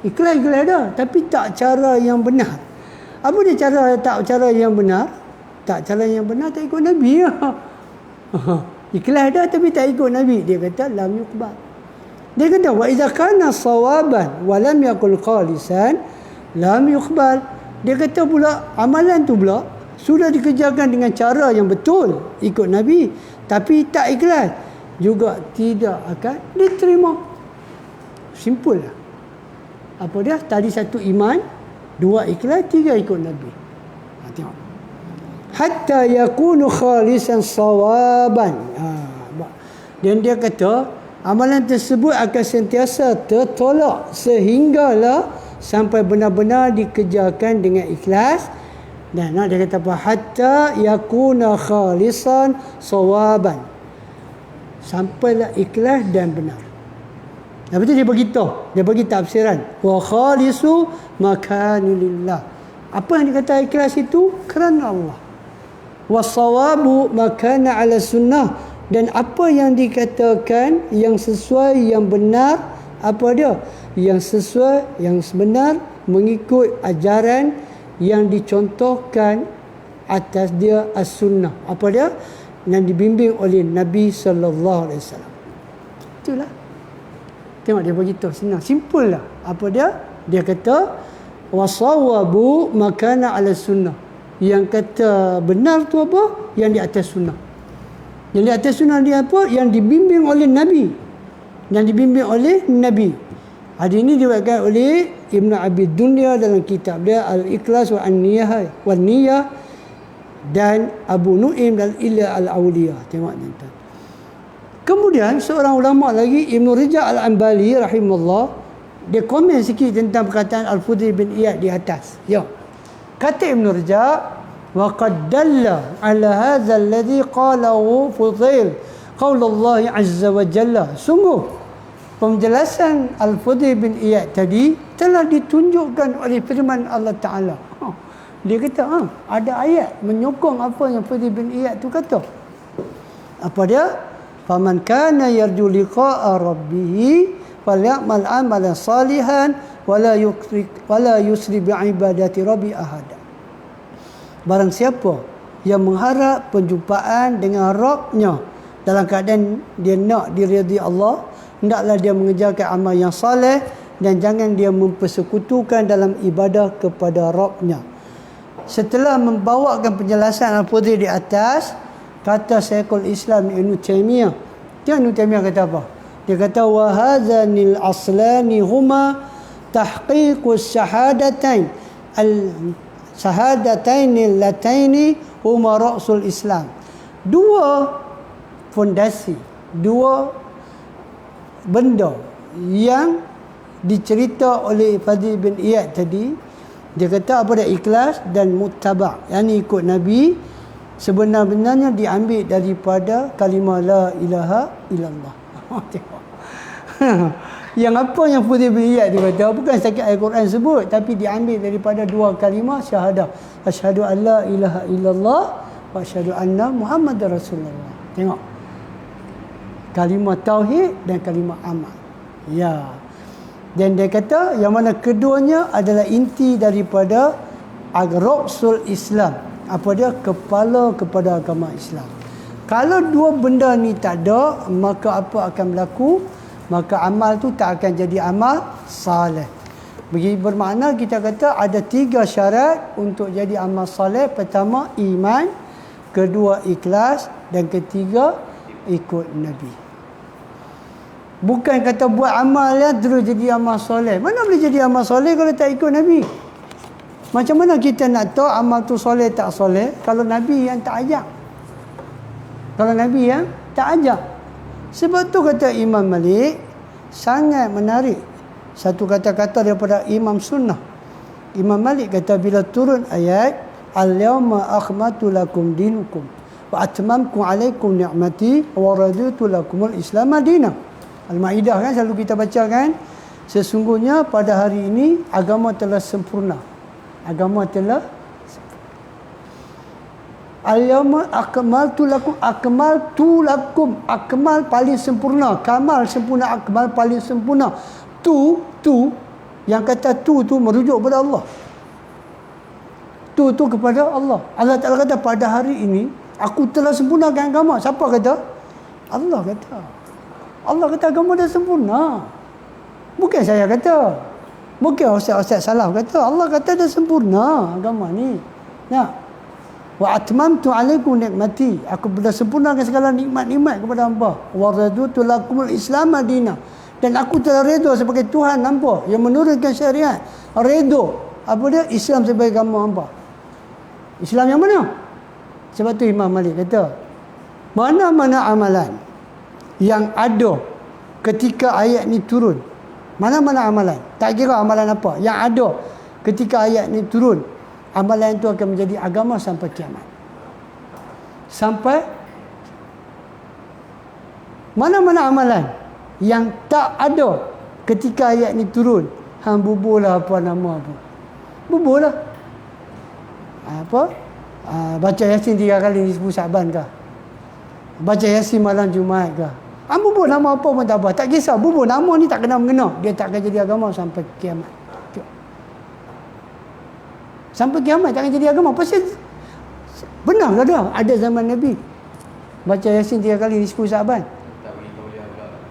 Speaker 1: Ikhlas dah, tapi tak cara yang benar. Apa dia cara yang benar? Tak cara yang benar, tak ikut Nabi ya. Ikhlas dah tapi tak ikut Nabi. Dia kata lam yuqbal. Dia kata wa idza kana sawaban wa lam yakul khalisan lam yuqbal. Dia kata pula amalan tu pula sudah dikerjakan dengan cara yang betul ikut Nabi, tapi tak ikhlas, juga tidak akan diterima. Simple lah. Apa dia? Tadi satu iman, dua ikhlas, tiga ikut Nabi. Tengok. Hatta yakunu khalisan sawaban. Dan dia kata amalan tersebut akan sentiasa tertolak sehinggalah sampai benar-benar dikerjakan dengan ikhlas. Dan dia kata apa? Hatta yakuna khalisan sawaban. sampailah ikhlas dan benar. Lepas tu dia beritahu, dia bagi tafsiran, wa khalisu makanilillah. Apa yang dikata ikhlas itu? Kerana Allah. Wasawabu makana ala sunnah, dan apa yang dikatakan yang sesuai, yang benar, apa dia? Yang sesuai, yang benar mengikut ajaran yang dicontohkan atas dia as-sunnah. Apa dia? Yang dibimbing oleh Nabi sallallahu alaihi wasallam. Itulah. Tengok dia beritahu senang, simple lah. Apa dia? Dia kata wasawabu makana ala sunnah. Yang kata benar tu apa? Yang di atas sunnah. Yang di atas sunnah dia apa? Yang dibimbing oleh Nabi. Yang dibimbing oleh Nabi. Hadis ini diriwayatkan oleh Ibn Abi Dunya dalam kitab dia Al-Ikhlas wa An-Niyah wa Niyah, dan Abu Nu'aim dan Ila Al-Awliyah. Tengok tuan. Kemudian seorang ulama lagi, Ibn Rajab Al-Ambali rahimahullah, dia komen sikit tentang perkataan Al-Fudayl bin Iyad di atas. Ya. Kata Ibn Rajab, wa qad dalla ala hadha alladhi qalahu Fudayl qaul Allah azza wa jalla. Sungguh penjelasan Al-Fudayl bin Iyad tadi telah ditunjukkan oleh firman Allah Taala. Dia kata ada ayat menyokong apa yang Fudayl bin Iyad tu kata. Apa dia? Faman kana yarju liqa'a rabbih falyamal amalan salihan wala yusri bi'ibadati rabbi ahada. Barang siapa yang mengharap penjumpaan dengan Rabb-nya dalam keadaan dia nak diridai Allah, hendaklah dia mengerjakan amal yang soleh dan jangan dia mempersekutukan dalam ibadah kepada Rabb-nya. Setelah membawakan penjelasan Al-Fudayl di atas, kata Syekhul Islam Ibn Taimiyah. Ibn Taimiyah kata apa? Dia kata wa hadzanil aslani huma tahqiqus syahadatain al-syahadatain allataini huma ra'sul Islam. Dua fondasi, dua benda yang dicerita oleh Fudayl bin Iyad tadi. Dia kata apa dia? Ikhlas dan muttaba', yakni ikut Nabi, sebenar-benarnya diambil daripada kalimah la ilaha illallah. Tengok. Yang apa yang Fudayl bin Iyad dia kata bukan setakat Al-Quran sebut, tapi diambil daripada dua kalimah syahadah. Asyhadu an la ilaha illallah wa asyhadu anna Muhammadar Rasulullah. Tengok. Kalimah tauhid dan kalimah amal. Ya. Dan dia kata yang mana keduanya adalah inti daripada Ra'sul Islam. Apa dia? Kepala kepada agama Islam. Kalau dua benda ni tak ada, maka apa akan berlaku? Maka amal tu tak akan jadi amal saleh. Bermakna kita kata ada tiga syarat untuk jadi amal saleh. Pertama iman, kedua ikhlas, dan ketiga ikut Nabi. Bukan kata buat amal ya terus jadi amal soleh. Mana boleh jadi amal soleh kalau tak ikut Nabi? Macam mana kita nak tahu amal tu soleh tak soleh kalau Nabi yang tak ajak? Kalau Nabi yang tak ajak. Sebab tu kata Imam Malik sangat menarik satu kata-kata daripada Imam Sunnah. Imam Malik kata bila turun ayat al-yawma akhmatu lakum dinukum wa atmamtu alaikum ni'mati wa raditu lakumul Islam dinan. Al-Maidah kan selalu kita baca kan, sesungguhnya pada hari ini agama telah sempurna. Agama telah al-yawma akmaltu lakum, akmal paling sempurna, kamal sempurna, akmal paling sempurna. Tu yang kata tu merujuk kepada Allah. Tu kepada Allah. Allah Taala kata pada hari ini aku telah sempurnakan agama. Siapa kata? Allah kata. Allah kata agama dah sempurna. Bukan saya kata. Bukan ustaz-ustaz salaf kata. Allah kata dah sempurna agama ni. Nah. Wa atmamtu alaikum nikmati. Aku dah sempurnakan segala nikmat-nikmat kepada hamba. Wa raditu lakumul Islam madina. Dan aku telah redha sebagai Tuhan hamba yang menurunkan syariat. Redha. Apa dia? Islam sebagai agama hamba. Islam yang mana? Sebab tu Imam Malik kata, mana-mana amalan yang ada ketika ayat ni turun, mana-mana amalan, tak kira amalan apa, yang ada ketika ayat ni turun, amalan itu akan menjadi agama sampai kiamat. Sampai Mana-mana amalan yang tak ada ketika ayat ni turun, hang buburlah apa nama apa. Buburlah. Apa? Baca Yasin 3 kali di 10 Syaban ke? Baca Yasin malam Jumaat ke? Bubur nama apa pun tak apa. Tak kisah. Bubur nama ni tak kena-mengena. Dia tak akan jadi agama sampai kiamat. Sampai kiamat tak akan jadi agama. Pasal benar ke dah? Ada zaman Nabi baca Yasin 3 kali di 10 Syaban.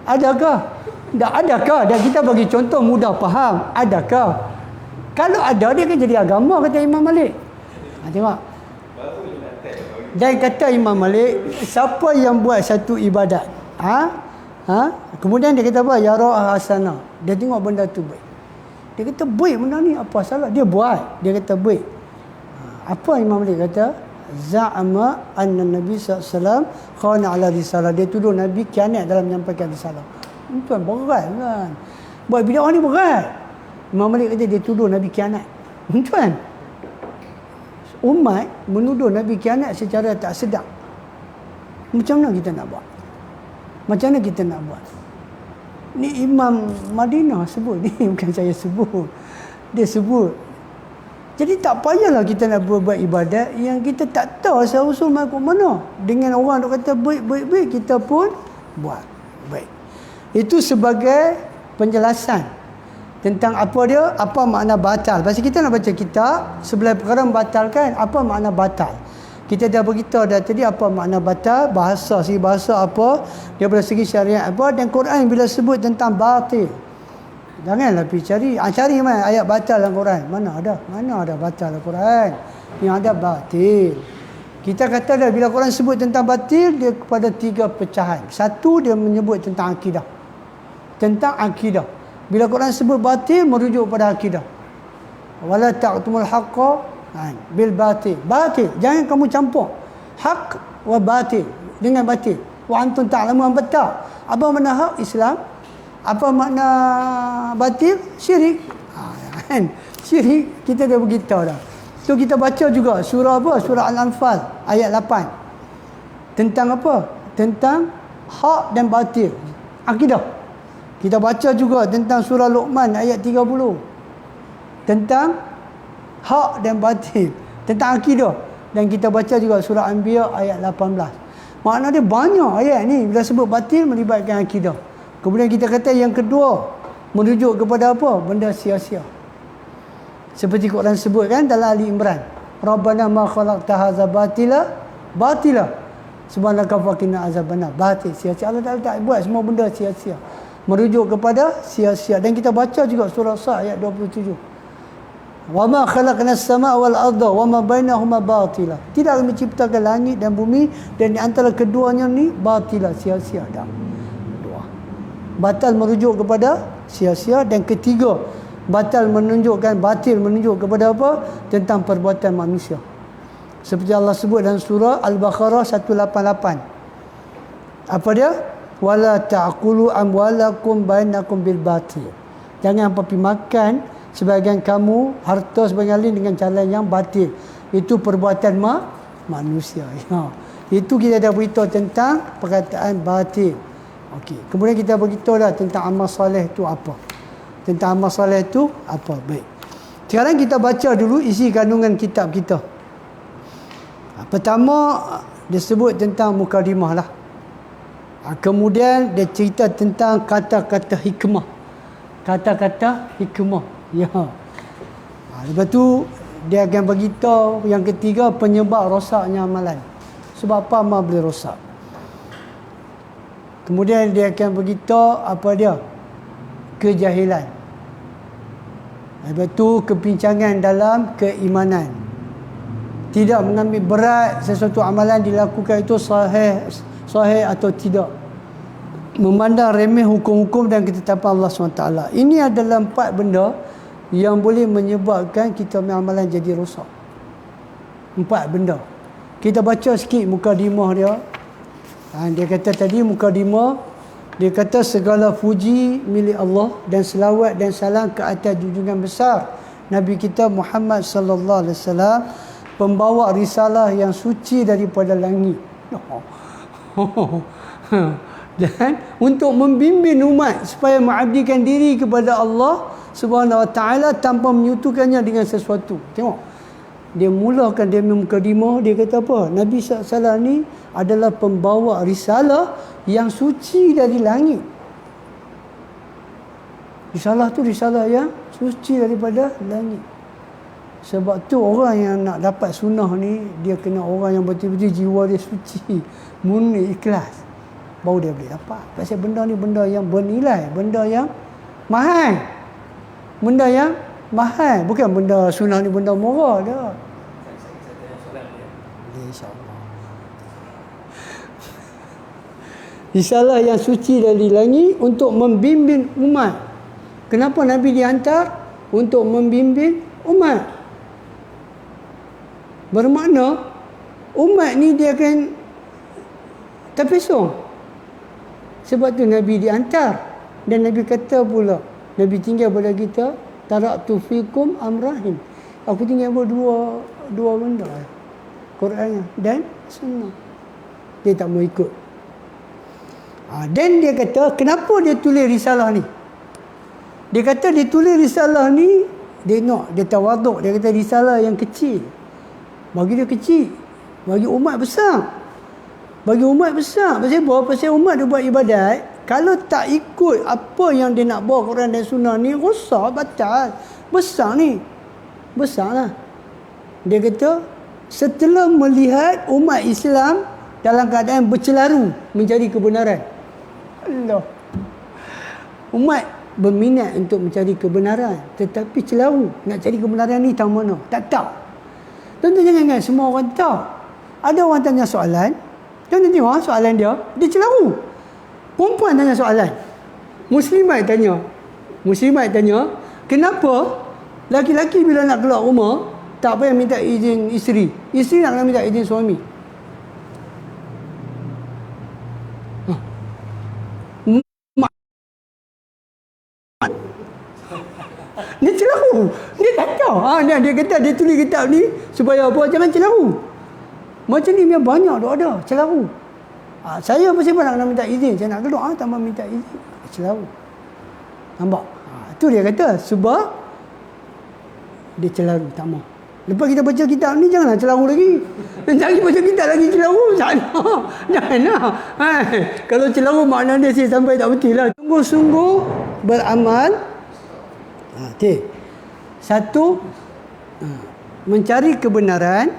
Speaker 1: Adakah? Tak adakah? Dan kita bagi contoh mudah faham. Adakah? Kalau ada, dia akan jadi agama, kata Imam Malik. Tengok. Dan kata Imam Malik, siapa yang buat satu ibadat, kemudian dia kata apa? Ya ra'ah hasanah. Dia tengok benda tu baik. Dia kata baik benda ni, apa salah? Dia buat. Dia kata baik. Apa Imam Malik kata? Za'ama anna Nabi SAW khana ala risalah. Dia tuduh Nabi khianat dalam menyampaikan risalah. Tuan, berat kan? Buat bid'ah ni berat. Imam Malik kata dia tuduh Nabi khianat. Tuan, umat menuduh Nabi khianat secara tak sedap. Macam mana kita nak buat? Macam mana kita nak buat? Ni Imam Madinah sebut. Ni bukan saya sebut. Dia sebut. Jadi tak payahlah kita nak buat ibadat yang kita tak tahu asal-usul makut mana. Dengan orang duk kata baik, kita pun buat baik. Itu sebagai penjelasan tentang apa dia, apa makna batal. Pasal kita nak baca kitab, sebelah perkara membatalkan, apa makna batal. Kita dah beritahu dah tadi apa makna batal, bahasa, segi bahasa apa, daripada segi syariat apa, dan Quran bila sebut tentang batil. Janganlah pergi cari. Cari mana ayat batal dalam Quran. Mana ada? Mana ada batal dalam Quran? Yang ada batil. Kita kata dah bila Quran sebut tentang batil, dia kepada 3 pecahan. Satu, dia menyebut tentang akidah. Tentang akidah. Bila Quran sebut batil, merujuk pada akidah. Wala taqtumul haqqa bil batil. Batil. Jangan kamu campur hak wa batil dengan batil. Wa antum ta'lamun betul. Apa makna hak? Islam. Apa makna batil? Syirik. Kan? Syirik kita dah beritahu dah. So kita baca juga surah apa? Surah Al-Anfal ayat 8. Tentang apa? Tentang hak dan batil. Akidah. Kita baca juga tentang surah Luqman ayat 30. Tentang hak dan batil. Tentang akidah. Dan kita baca juga surah Anbiya ayat 18. Makna dia banyak ayat ni. Bila sebut batil melibatkan akidah. Kemudian kita kata yang kedua, merujuk kepada apa? Benda sia-sia. Seperti Quran sebut kan dalam Ali Imran. Rabbana ma khalaqta hadza batila. Subhanaka faqina azabannar. Batil, sia-sia. Allah tak buat semua benda sia-sia. Merujuk kepada sia-sia. Dan kita baca juga surah Sa ayat 27. Wa ma khalaqna as-samaa wal arda wa ma bainahuma batila. Tidak kami ciptakan langit dan bumi, dan di antara keduanya ni batila, sia-sia dah. Batal merujuk kepada sia-sia. Dan ketiga, batil menunjuk kepada apa? Tentang perbuatan manusia. Seperti Allah sebut dalam surah Al-Baqarah 188. Apa dia? Wala ta'kulu amwalakum bainakum bil batil. Jangan pergi makan sebahagian kamu harta sebahagian lain dengan cara yang batil. Itu perbuatan manusia. Ya. Itu kita dah beritahu tentang perkataan batil. Okey. Kemudian kita beritahu dah tentang amal soleh itu apa. Tentang amal soleh itu apa. Baik. Sekarang kita baca dulu isi kandungan kitab kita. Pertama, dia sebut tentang mukadimah lah. Kemudian dia cerita tentang kata-kata hikmah. Kata-kata hikmah. Ya. Lepas tu dia akan beritahu yang ketiga, penyebab rosaknya amalan. Sebab apa amal boleh rosak. Kemudian dia akan beritahu apa dia? Kejahilan. Lepas tu kepincangan dalam keimanan. Tidak mengambil berat sesuatu amalan dilakukan itu sahih atau tidak. Memandang remeh hukum-hukum dan ketetapan Allah SWT. Ini adalah 4 benda yang boleh menyebabkan kita amalan jadi rosak. 4 benda. Kita baca sikit mukadimah dia. Dia kata tadi mukadimah, dia kata segala puji milik Allah dan selawat dan salam ke atas junjungan besar Nabi kita Muhammad sallallahu alaihi wasallam, pembawa risalah yang suci daripada langit. Dan untuk membimbing umat supaya mengabdikan diri kepada Allah Subhanahu Wa Taala tanpa menyutukannya dengan sesuatu. Tengok, dia mulakan dia mukadimah, dia kata apa? Nabi SAW ni adalah pembawa risalah yang suci dari langit. Risalah tu risalah yang suci daripada langit. Sebab tu orang yang nak dapat sunnah ni, dia kena orang yang betul-betul jiwa dia suci, murni, ikhlas, baru dia boleh dapat. Pasal benda ni benda yang bernilai, benda yang mahal. Benda yang mahal, bukan benda sunnah ni benda murah dah. InsyaAllah. Risalah yang suci dari langit untuk membimbing umat. Kenapa Nabi dihantar? Untuk membimbing umat. Bermakna umat ni dia akan terpesong. Sebab tu Nabi dihantar. Dan Nabi kata pula, Nabi tinggal pada kita, taraktu fikum amrahin. Aku tinggal dua benda. Quran dan sunnah. Dia tak mau ikut. Dan dia kata, kenapa dia tulis risalah ni? Dia kata dia tulis risalah ni, dia tawaduk. Dia kata risalah yang kecil. Bagi dia kecil. Bagi umat besar. Bagi umat besar. Pasal apa? Pasal umat dia buat ibadat. Kalau tak ikut apa yang dia nak bawa Quran dan sunnah ni, rosak, batal. Besar ni. Besar lah. Dia kata, setelah melihat umat Islam dalam keadaan bercelaru mencari kebenaran. Allah. Umat berminat untuk mencari kebenaran, tetapi celaru. Nak cari kebenaran ni tahu mana? Tak tahu. Tuan-tuan jangan ingat semua orang tahu. Ada orang tanya soalan, tuan-tuan tengok soalan dia, dia celaru. Perempuan tanya soalan. Muslimat tanya, kenapa laki-laki bila nak keluar rumah tak payah minta izin isteri. Isteri nak minta izin suami. Dia celaru. Dia tak tahu. Dia kata dia tulis kitab ni supaya apa? Jangan celaru. Macam ni biar banyak duk ada celaru. Saya pasal apa nak minta izin? Saya nak keluar tak mau minta izin. Celaru. Nampak? Itu dia kata sebab dia celaru, tak mau. Lepas kita baca kitab ni janganlah celaru lagi. Jangan baca kitab lagi celaru. Janganlah. Kalau celaru makna dia saya sampai tak betul lah. Sungguh-sungguh beramal. Satu, mencari kebenaran.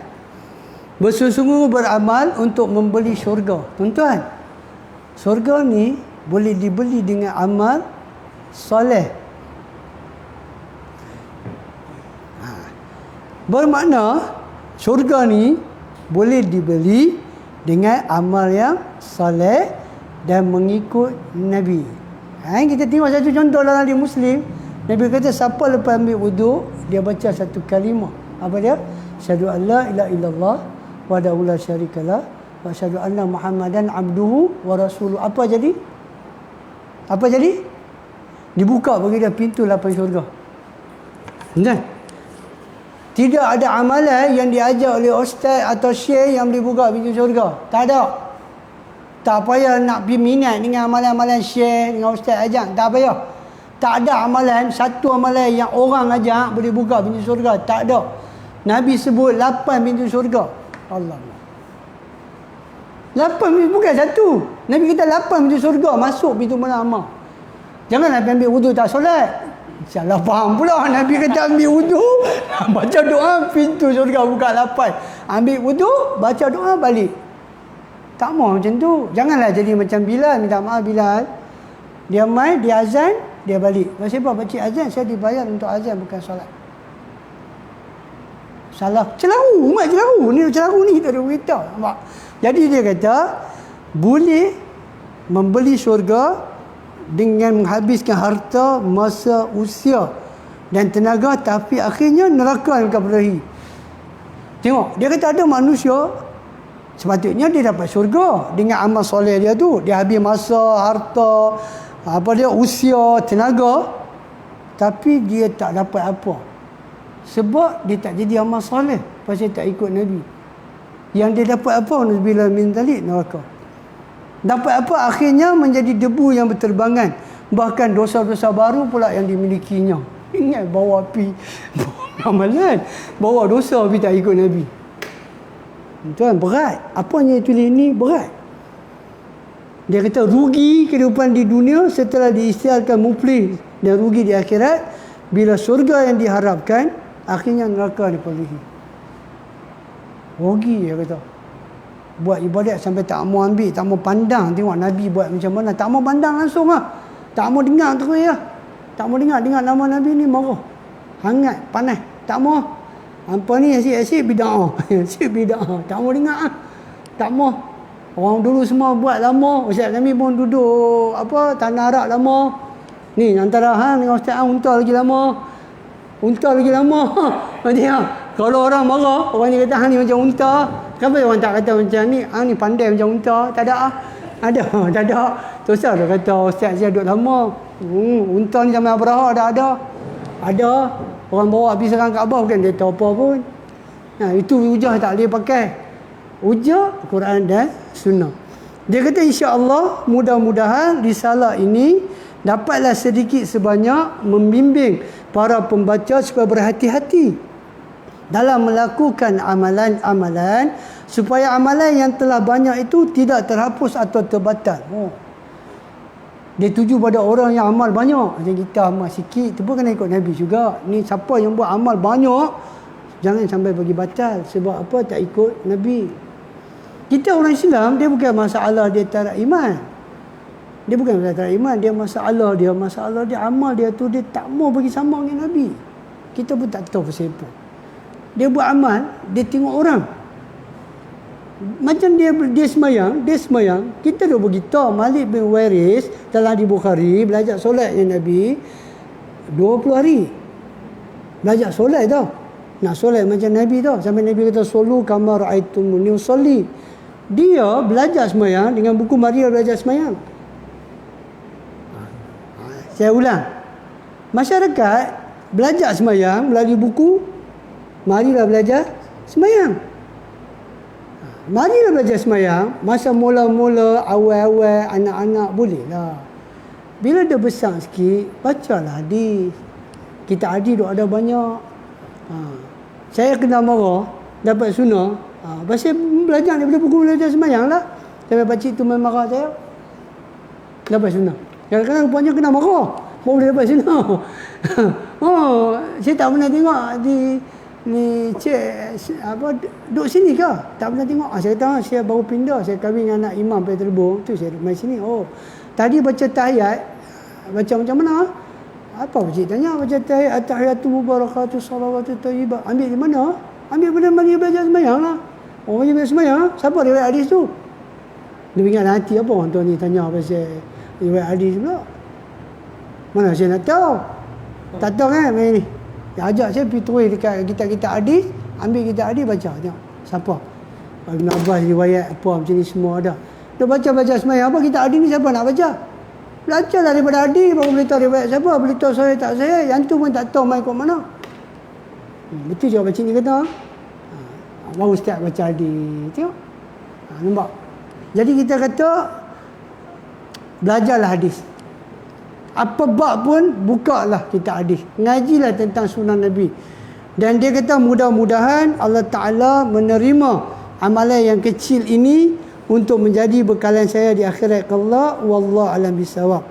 Speaker 1: Bersungguh-sungguh beramal untuk membeli syurga. Tuan-tuan, syurga ni boleh dibeli dengan amal soleh. Bermakna syurga ni boleh dibeli dengan amal yang soleh dan mengikut Nabi. Kita tengok satu contoh dalam hadis Muslim. Nabi kata siapa lepas ambil wuduk, dia baca satu kalimah. Apa dia? Asyhadu an la ilaha illallah wahdahu la syarikalah wa asyhadu anna Muhammadan abduhu wa rasuluh. Apa jadi? Dibuka bagi dia pintu lapan syurga. Betul? Tidak ada amalan yang diajar oleh ustaz atau syekh yang boleh buka pintu syurga. Tak ada. Tak payah nak pergi minat dengan amalan-amalan syekh, dengan ustaz ajar. Tak payah. Tak ada amalan, satu amalan yang orang ajar boleh buka pintu syurga. Tak ada. Nabi sebut 8 pintu syurga. Allah. 8 pintu, bukan satu. Nabi kata 8 pintu syurga. Masuk pintu mana amal. Janganlah ambil wudhu tak solat. Salah faham pula. Nabi kata ambil wudhu, baca doa, pintu syurga buka 8. Ambil wudhu, baca doa, balik. Tak mau macam tu. Janganlah jadi macam Bilal. Minta maaf Bilal. Dia main, dia azan, dia balik. Sebab apa? Pakcik azan, saya dibayar untuk azan, bukan solat. Salah. Celaru. Umat celaru. Ni celaru ni kita ada berita. Nampak? Jadi dia kata, boleh membeli syurga dengan menghabiskan harta, masa, usia dan tenaga, tapi akhirnya neraka yang akan berakhir. Tengok, dia kata ada manusia sepatutnya dia dapat syurga dengan amal soleh dia tu. Dia habis masa, harta, usia, tenaga, tapi dia tak dapat apa. Sebab dia tak jadi amal soleh, pasal tak ikut Nabi. Yang dia dapat apa? Nabilah min dalik neraka. Dapat apa? Akhirnya menjadi debu yang berterbangan. Bahkan dosa-dosa baru pula yang dimilikinya. Ingat, bawa api, bawa amalan, bawa dosa tapi tak ikut Nabi. Tuan, berat. Apanya tulis ni berat. Dia kata rugi kehidupan di dunia setelah diisytiharkan muflis, dan rugi di akhirat bila surga yang diharapkan akhirnya neraka dipenuhi. Rugi, dia kata. Buat ibadat sampai tak mau ambil, tak mau pandang tengok Nabi buat macam mana. Tak mau pandang langsung lah. Tak mau dengar terus lah. Tak mau dengar nama Nabi ni marah. Hangat, panas. Tak mau. Apa ni asyik-asyik bid'ah. Asyik bid'ah. Tak mau dengar lah. Tak mau. Orang dulu semua buat lama. Ustaz kami pun duduk tanah Arab lama. Ni antara hang dengan Ustaz unta lagi lama. Unta lagi lama. Macam kalau orang marah, orang ni kata hang ni macam unta. Kenapa orang tak kata macam ni? Hang ni pandai macam unta. Tak ada ah. Ada, tak ada. Tu Ustaz dah kata Ustaz saya duduk lama. Unta ni zaman Abraha dah ada. Ada. Orang bawa pergi serang Kaabah bukan dia tahu apa pun. Nah, itu hujah tak boleh pakai. Hujah Quran dan Sunnah. Dia kata insya-Allah mudah-mudahan risalah ini dapatlah sedikit sebanyak membimbing para pembaca supaya berhati-hati dalam melakukan amalan-amalan supaya amalan yang telah banyak itu tidak terhapus atau terbatal. Dia tuju pada orang yang amal banyak. Macam kita amal sikit, tu pun kena ikut Nabi juga. Ni siapa yang buat amal banyak, jangan sampai bagi batal. Sebab apa? Tak ikut Nabi. Kita orang Islam, dia bukan masalah dia tak iman. Dia bukan masalah iman, dia masalah dia amal dia tu dia tak mau bagi sama dengan Nabi. Kita pun tak tahu pasal apa. Dia buat amal, dia tengok orang. Macam dia semayang, kita dah beritahu Malik bin Waris dalam di Bukhari belajar solat yang Nabi 20 hari. Belajar solat tau. Nak solat macam Nabi tau. Sampai Nabi kata solu kama ra'aitumuni usolli. Dia belajar semayang dengan buku Maria belajar semayang. Saya ulang. Masyarakat belajar semayang melalui buku marilah belajar semayang. Marilah belajar semayang. Masa mula-mula awal-awal anak-anak bolehlah. Bila dah besar sikit, bacalah hadis. Kita hadis duk ada banyak. Saya kena marah dapat sunnah. Pasal belajar daripada buku belajar semayang lah. Sampai pakcik tu main marah saya. Dapat sunnah. Kadang-kadang rupanya kena marah. Baru boleh dapat sunnah. Saya tak pernah tengok ni cik duduk sini ke? Tak pernah tengok. Saya kata saya baru pindah, saya kahwin dengan anak imam Peter Terbong tu, saya main sini. Tadi baca tahiyat, baca macam mana? Apa pakcik tanya? Baca tahiyat at-tahiyatu mubarakatuh salawatu thayyibah. Ambil di mana? Ambil pada mari belajar sembahyang lah. Orang belajar sembahyang, siapa riwayat hadis tu? Dia ingat hati apa orang tuan ni tanya pasal riwayat hadis pula. Mana saya nak tahu? Tak tahu kan main ni. Dia ajak saya pergi tulis dekat kitab-kitab hadis, ambil kitab hadis baca. Tengok siapa? Ibn Abbas riwayat apa macam ni semua ada. Dia baca semayang apa kitab hadis ni siapa nak baca? Belajarlah daripada hadis baru boleh tahu riwayat siapa, boleh tahu saya tak saya. Yang tu pun tak tahu main kat mana. Betul juga macam ni kata. Baru start baca hadis. Tengok. Nampak? Jadi kita kata belajarlah hadis. Apa bab pun bukalah kitab hadis. Ngajilah tentang sunnah Nabi. Dan dia kata mudah-mudahan Allah Ta'ala menerima amalan yang kecil ini untuk menjadi bekalan saya di akhirat Allah. Wallahu alam bisawab.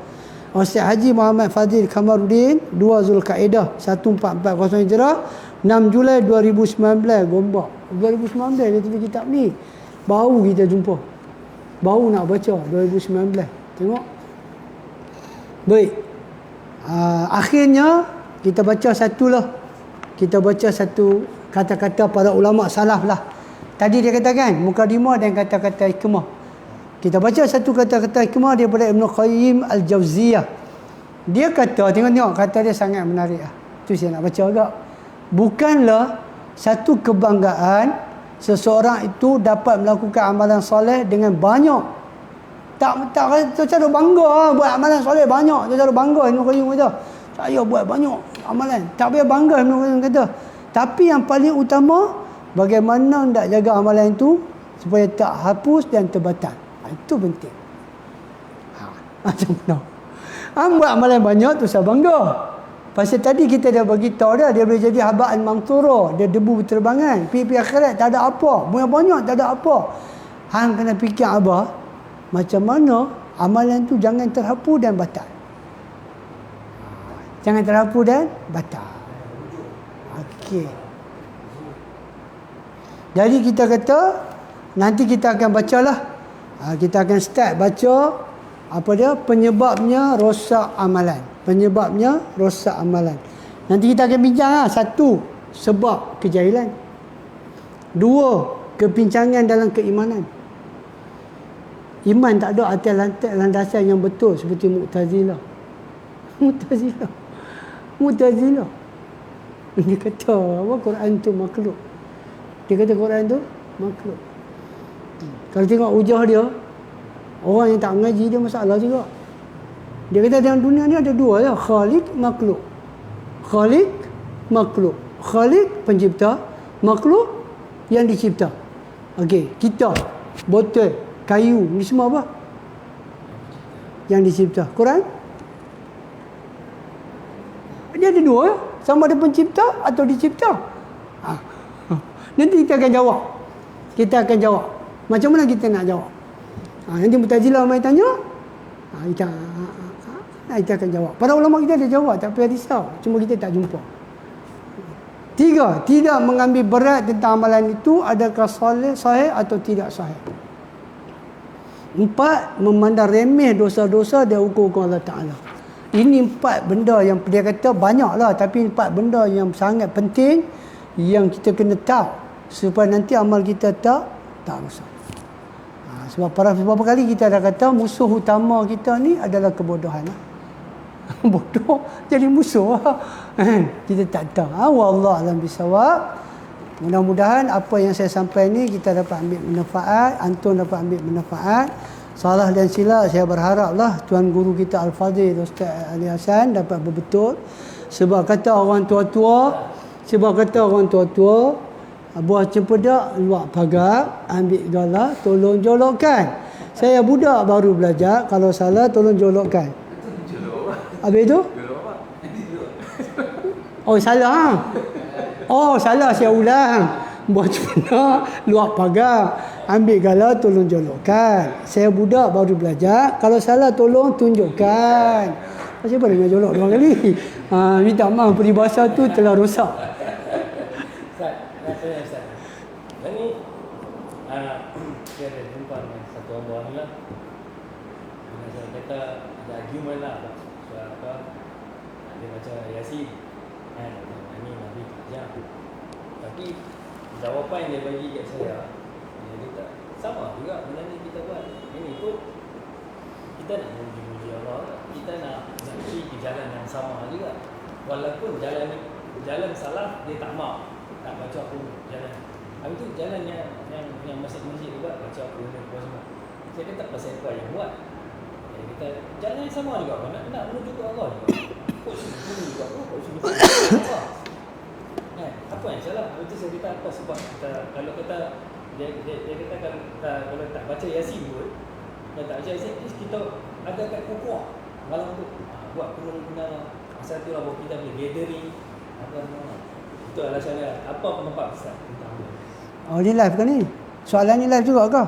Speaker 1: Ustaz Haji Muhammad Fadil Kamaruddin 2 Zulkaidah 1440 Hijrah 6 Julai 2019 Gombak. 2019 dia tulis kitab ni. Baru kita jumpa. Baru nak baca 2019. Tengok. Baik. Akhirnya kita baca satulah. Kita baca satu kata-kata para ulama salaf lah. Tadi dia katakan mukadimah dan kata-kata hikmah. Kita baca satu kata-kata hikmah daripada Ibn Qayyim Al-Jauziyah. Dia kata, tengok kata dia sangat menarik lah. Tu saya nak baca agak. Bukanlah satu kebanggaan seseorang itu dapat melakukan amalan soleh dengan banyak. Tak cara bangga buat amalan soleh banyak. Cara bangga Ibn Qayyim kata. Saya buat banyak amalan. Tak payah bangga Ibn Qayyim kata. Tapi yang paling utama, bagaimana nak jaga amalan itu supaya tak hapus dan terbatal. Itu penting. Macam mana? Buat amalan banyak tu saya bangga. Pasal tadi kita dah bagi tahu dia boleh jadi habaan mangtura, dia debu berterbangan. Pergi akhirat tak ada apa, banyak tak ada apa. Hang kena fikir abah, macam mana amalan tu jangan terhapu dan batal. Jangan terhapu dan batal. Okey. Jadi kita kata nanti kita akan bacalah. Kita akan start baca apa dia penyebabnya rosak amalan. Penyebabnya rosak amalan. Nanti kita akan bincang satu, sebab kejahilan. Dua, kepincangan dalam keimanan. Iman tak ada atas landasan yang betul seperti Mu'tazilah. Mu'tazilah. Dia kata apa Quran tu makhluk. Dia kata Quran tu makhluk. Kalau tengok hujah dia, orang yang tak mengaji dia masalah juga. Dia kata dalam dunia ni ada dua lah, Khalik, makhluk. Khalik, makhluk. Khalik, pencipta. Makhluk, yang dicipta. Okey, kita, botol, kayu, ni semua apa? Yang dicipta. Quran? Dia ada dua, sama ada pencipta atau dicipta. Nanti kita akan jawab. Kita akan jawab. Macam mana kita nak jawab? Nanti Mu'tazilah mai tanya, kita akan jawab. Para ulama kita ada jawab, tak payah risau. Cuma kita tak jumpa. Tiga, tidak mengambil berat tentang amalan itu, adakah sahih atau tidak sahih. Empat, memandang remeh dosa-dosa dan hukum-hukum Allah Ta'ala. Ini empat benda yang dia kata banyaklah, tapi empat benda yang sangat penting yang kita kena tahu supaya nanti amal kita tak rosak. Sebab beberapa kali kita dah kata musuh utama kita ni adalah kebodohan. Bodoh jadi musuh. Kita tak tahu. Wallahu a'lam bisawab. Mudah-mudahan apa yang saya sampaikan ni kita dapat ambil manfaat, antum dapat ambil manfaat. Salah dan silap saya berharaplah tuan guru kita Al-Fadhil Ustaz Ali Hassan dapat berbetul. Sebab kata orang tua-tua, buah cempedak luar pagar, ambil galah, tolong jolokkan. Saya budak baru belajar, kalau salah tolong jolokkan. Habis itu? Oh salah. Salah saya ulang. Buah cempedak luar pagar, ambil galah, tolong jolokkan. Saya budak baru belajar, kalau salah tolong tunjukkan. Siapa dengar jolok dua kali? Minta maaf, peribahasa tu telah rosak.
Speaker 2: Saya ada jumpa dengan satu abang ni lah. Dia kata ada argument lah soal apa. Dia baca Yasin. Ini Nabi ajar. Tapi jawapan dia bagi kat saya, dia kata sama juga benda ni kita buat. Ini pun kita nak memuji Allah, kita nak pergi ke jalan yang sama juga. Walaupun jalan salah dia tak mau, tak baca pun jalan. Habis tu jalan yang masjid-masjid juga baca apa semua. Saya kata pasal apa yang buat. Dia kata jalan yang sama juga, nak menuju ke Allah juga. Kok sini juga, kok sini juga. Apa yang salah? Habis tu saya kata apa sebab kalau kata dia kata kalau tak baca Yasin pun, kalau tak baca Yasin kita ada kat kukuh malam tu. Buat guna asal tu lah buat kita boleh gathering apa semua. Itu alasan dia. Apa pendapat Ustaz tentang ini?
Speaker 1: Ni live ke ni? Soalan ni live juga ke?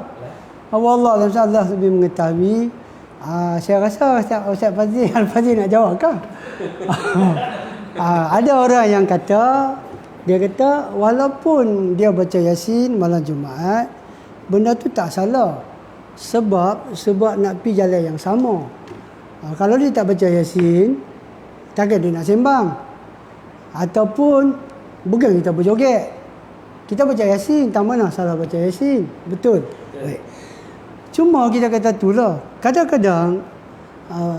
Speaker 1: Allah lebih mengetahui. Saya rasa Ustaz Fazil Al-Fazil nak jawab ke? Ada orang yang kata, dia kata walaupun dia baca Yasin malam Jumaat, benda tu tak salah. Sebab nak pergi jalan yang sama. Kalau dia tak baca Yasin, takkan dia nak sembang. Ataupun bukan kita berjoget. Kita baca Yasin, tak mana salah baca Yasin. Betul? Baik. Cuma kita kata itulah. Kadang-kadang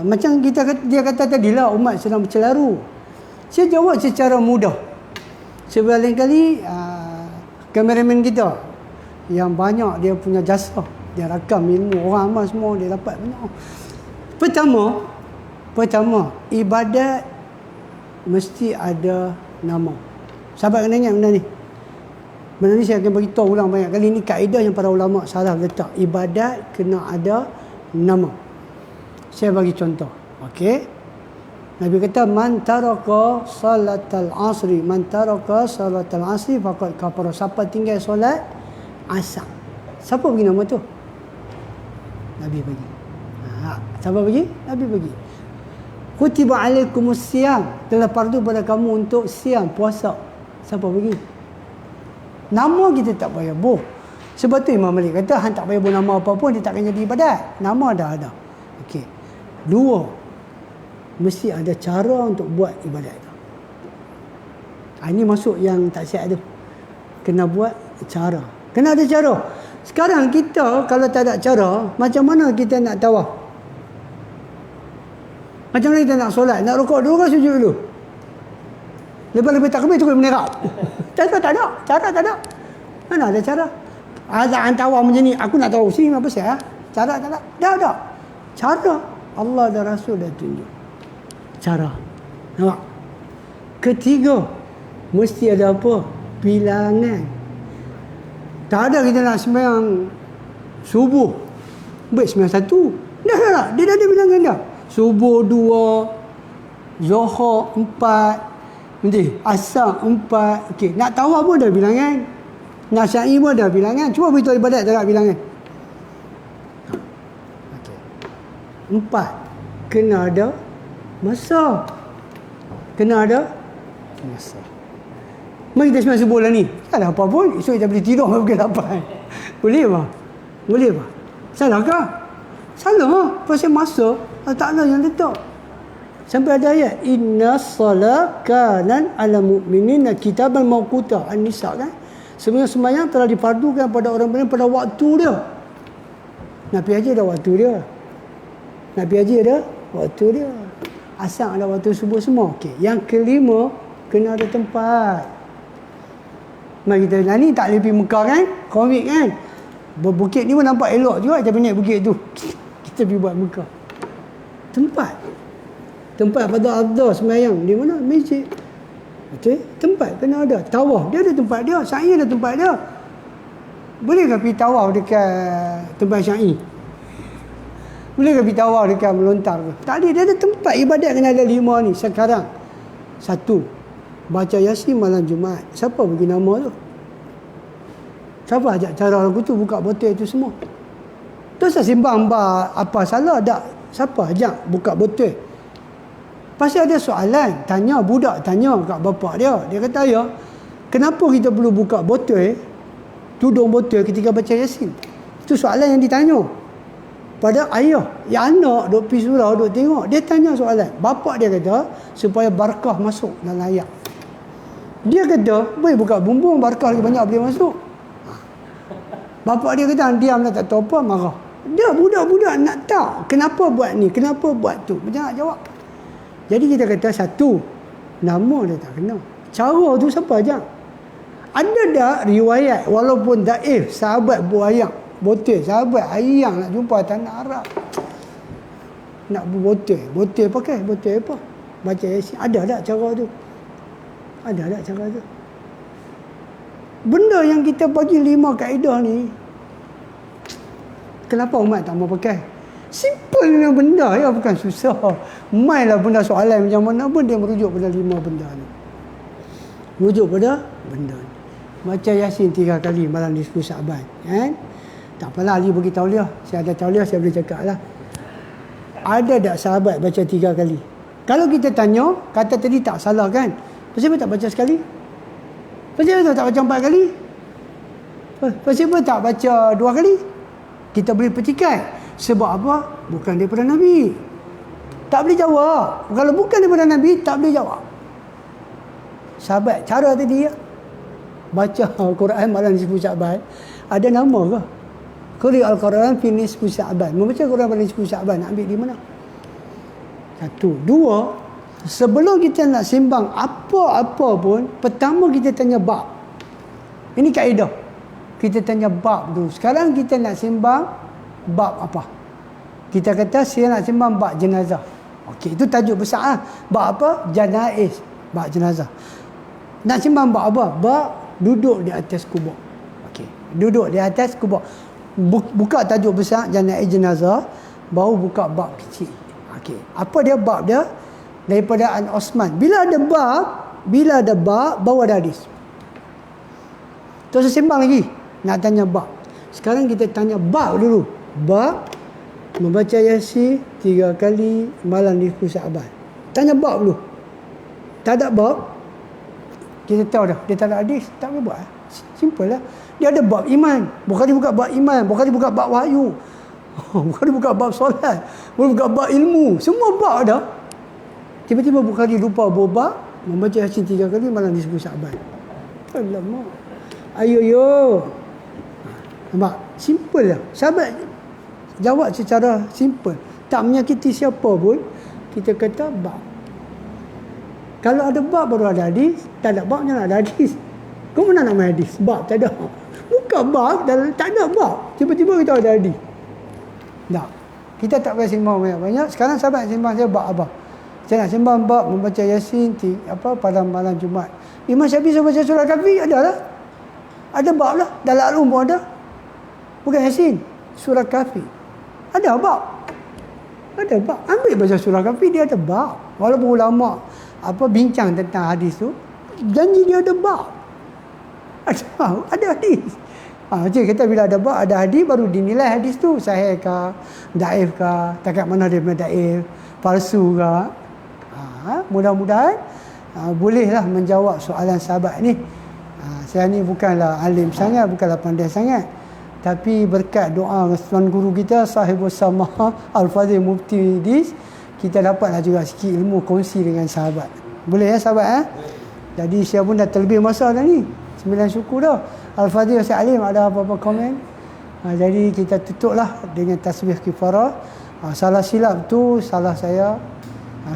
Speaker 1: macam dia kata tadilah umat sedang bercelaru. Saya jawab secara mudah. Sebab lain kali kameraman kita yang banyak dia punya jasa, dia rakam ilmu orang amal semua, dia dapat banyak. Pertama, ibadat mesti ada nama. Sahabat kena ingat benda ni. Benda ni saya akan beritahu ulang banyak kali. Ini kaedah yang para ulama salah letak. Ibadat kena ada nama. Saya bagi contoh. Okey. Nabi kata man taraka salatal asri, man taraka salatal asri faqad kafara. Siapa tinggal solat asar. Siapa bagi nama tu? Nabi bagi. Siapa bagi? Nabi bagi. Kutiba alaikumus siyam, telah fardu pada kamu untuk siam, puasa. Siapa bagi? Nama kita tak payah buh. Sebab tu Imam Malik kata hang tak payah buh nama apa pun dia takkan jadi ibadat. Nama dah ada. Okey. Dua, mesti ada cara untuk buat ibadat tu. Ini masuk yang tak siap tu. Kena buat cara. Kena ada cara. Sekarang kita kalau tak ada cara, macam mana kita nak tawaf? Macam mana kita nak solat? Nak rukuk dulu kan sujud dulu? Lepas-lepas takbir terus menerap. Tak ada. Cara tak ada. Mana ada cara? Azan tawaf macam ni. Aku nak tahu sini apa saya? Cara tak ada. Dah ada. Cara. Allah dan Rasul dah tunjuk. Cara. Nampak? Ketiga, mesti ada apa? Bilangan. Tak ada kita nak sembahyang subuh. Baik sembahyang satu. Dah. Dia dah ada bilangan dah. Subuh 2, Zuhur 4, nanti Asar 4. Okey, nak tawaf pun ada bilangan. Nak sya'i pun ada bilangan. Cuba beritahu ibadat tak ada bilangan. Okey. 4, kena ada masa. Kena ada masa. Mari kita sembahyang subuh lah ni. Tak ada apa pun. Esok kita boleh tidur pukul 8. Boleh apa? Boleh apa? Salahkah? Salah. Pasal masa Allah Ta'ala yang letak. Sampai ada ayat inna salat kanan ala mu'minina kitaban mawquta. An-Nisa kan. Sebenarnya sembahyang telah difardukan pada orang beriman pada waktu dia. Nabi Haji ada waktu dia. Nabi Haji ada waktu dia. Asal ada waktu subuh semua. Okey. Yang kelima, kena ada tempat. Mari kita ni tak boleh pergi Mekah kan? Covid kan? Bukit ni pun nampak elok juga. Kita naik bukit tu. Kita pergi buat Mekah. Tempat pada Abdul sembahyang di mana? Masjid. Betul? Tempat kena ada. Tawaf dia ada tempat dia, sa'i ada tempat dia. Boleh ke pergi tawaf dekat tempat sa'i? Boleh ke pergi tawaf dekat melontar ke? Tak ada, dia ada tempat ibadat kena ada 5 ni sekarang. 1, baca Yasin malam Jumaat. Siapa bagi nama tu? Siapa ajak cara lagu tu buka botol itu semua? Dosa simbang apa salah tak? Siapa ajak buka botol? Pasti ada soalan. Tanya budak, tanya kat bapak dia. Dia kata, ya, kenapa kita perlu buka botol, tudung botol ketika baca Yasin? Itu soalan yang ditanya. Pada ayah, yang anak duk pergi surau, duk tengok. Dia tanya soalan. Bapak dia kata, supaya barakah masuk dalam ayat. Dia kata, boleh buka bumbung, barakah lagi banyak boleh masuk. Bapak dia kata, diam lah, tak tahu apa, marah. Dia budak-budak nak tahu kenapa buat ni, kenapa buat tu. Macam nak jawab. Jadi kita kata 1, nama dia tak kena. Cara tu siapa ajak? Ada tak riwayat walaupun daif sahabat buayak botol, sahabat ayang nak jumpa tanah Arab. Nak botol pakai botol apa? Baca Yasin. Ada tak cara tu? Ada tak cara tu? Benda yang kita bagi 5 kaedah ni, kenapa umat tak mau pakai? Simple punya benda ya, bukan susah. Mainlah benda soalan macam mana pun dia merujuk pada 5 benda ni. Merujuk pada benda ni. Baca Yasin 3 kali malam di 10 Syaban, kan? Tak apalah Ali bagi tauliah. Saya ada tauliah, saya boleh cakap lah. Ada tak sahabat baca 3 kali? Kalau kita tanya, kata tadi tak salah kan? Pasal apa tak baca sekali? Pasal apa tak baca 4 kali? Pasal apa tak baca 2 kali? Kita boleh petikai. Sebab apa? Bukan daripada Nabi. Tak boleh jawab. Kalau bukan daripada Nabi, tak boleh jawab. Sahabat, cara tadi ya. Baca Al-Quran malam di 10 Syaban. Ada nama ke? Quri Al-Quran fi nisfi Syaban. Membaca Quran pada 10 Syaban, nak ambil di mana? 1. 2, sebelum kita nak sembang apa-apa pun, pertama kita tanya bab. Ini kaedah. Kita tanya bab dulu. Sekarang kita nak sembang bab apa? Kita kata saya nak sembang bab jenazah. Okey, itu tajuk besar lah. Bab apa? Janaiz. Bab jenazah. Nak sembang bab apa? Bab duduk di atas kubur. Okey, duduk di atas kubur. Buka tajuk besar janaiz jenazah, baru buka bab kecil. Okey, apa dia bab dia? Daripada An Osman. Bila ada bab, baru ada hadis. Terus sembang lagi. Nak tanya bab. Sekarang kita tanya bab dulu. Bab membaca Yasin 3 kali malam di 10 Syaban. Tanya bab dulu. Tak ada bab, kita tahu dah. Dia tak ada hadis, tak boleh buat. Simple lah. Dia ada bab iman. Bukan dia buka bab iman. Bukan dia buka bab wahyu. Bukan dia buka bab solat. Bukan buka bab ilmu. Semua bab ada. Tiba-tiba Bukhari lupa bab membaca Yasin 3 kali malam di 10 Syaban. Alamak. Ayo. Nampak? Simple lah. Sahabat jawab secara simple. Tak menyakiti siapa pun. Kita kata bab. Kalau ada bab baru ada hadis. Tak ada bab jangan ada hadis. Kau mana nak main hadis? Bab tak ada. Buka bab dan tak ada bab. Tiba-tiba kita ada hadis. Tak. Kita tak payah sembang banyak-banyak. Sekarang sahabat sembang saya bab apa? Saya nak sembang bab membaca Yasin pada malam Jumaat. Imam Syafi'i suruh baca surah Kahfi, ada lah. Ada bab lah. Dalam Al-Um pun ada. Bukan Yasin, surah Kahfi. Ada bab. Ada bab. Ambil baca surah Kahfi, dia ada bab. Walaupun ulama bincang tentang hadis tu, janji dia ada bab. Ada hadis. Cik kata bila ada bab, ada hadis, baru dinilai hadis tu sahih ke, daif ke, takat mana dia punya daif, palsu ke. Mudah-mudahan bolehlah menjawab soalan sahabat ni. Saya ni bukanlah alim sangat, bukanlah pandai sangat, tapi berkat doa tuan guru kita Sahibus Samah Al-Fadhil Mufti Idris, kita dapatlah juga sikit ilmu kongsi dengan sahabat. Boleh ya sahabat? Jadi saya pun dah terlebih masa dah ni. 9 suku dah. Al-Fadhil Ustaz Alim ada apa-apa komen? Jadi kita tutuplah dengan tasbih kifarah. Salah silap tu salah saya,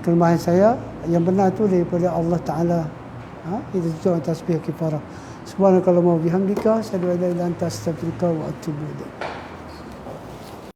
Speaker 1: kelemahan saya. Yang benar tu daripada Allah Ta'ala. Kita tutup dengan tasbih kifarah. Subhanakallahumma wa bihamdika asyhadu an la ilaha illa anta astaghfiruka wa atubu ilaik.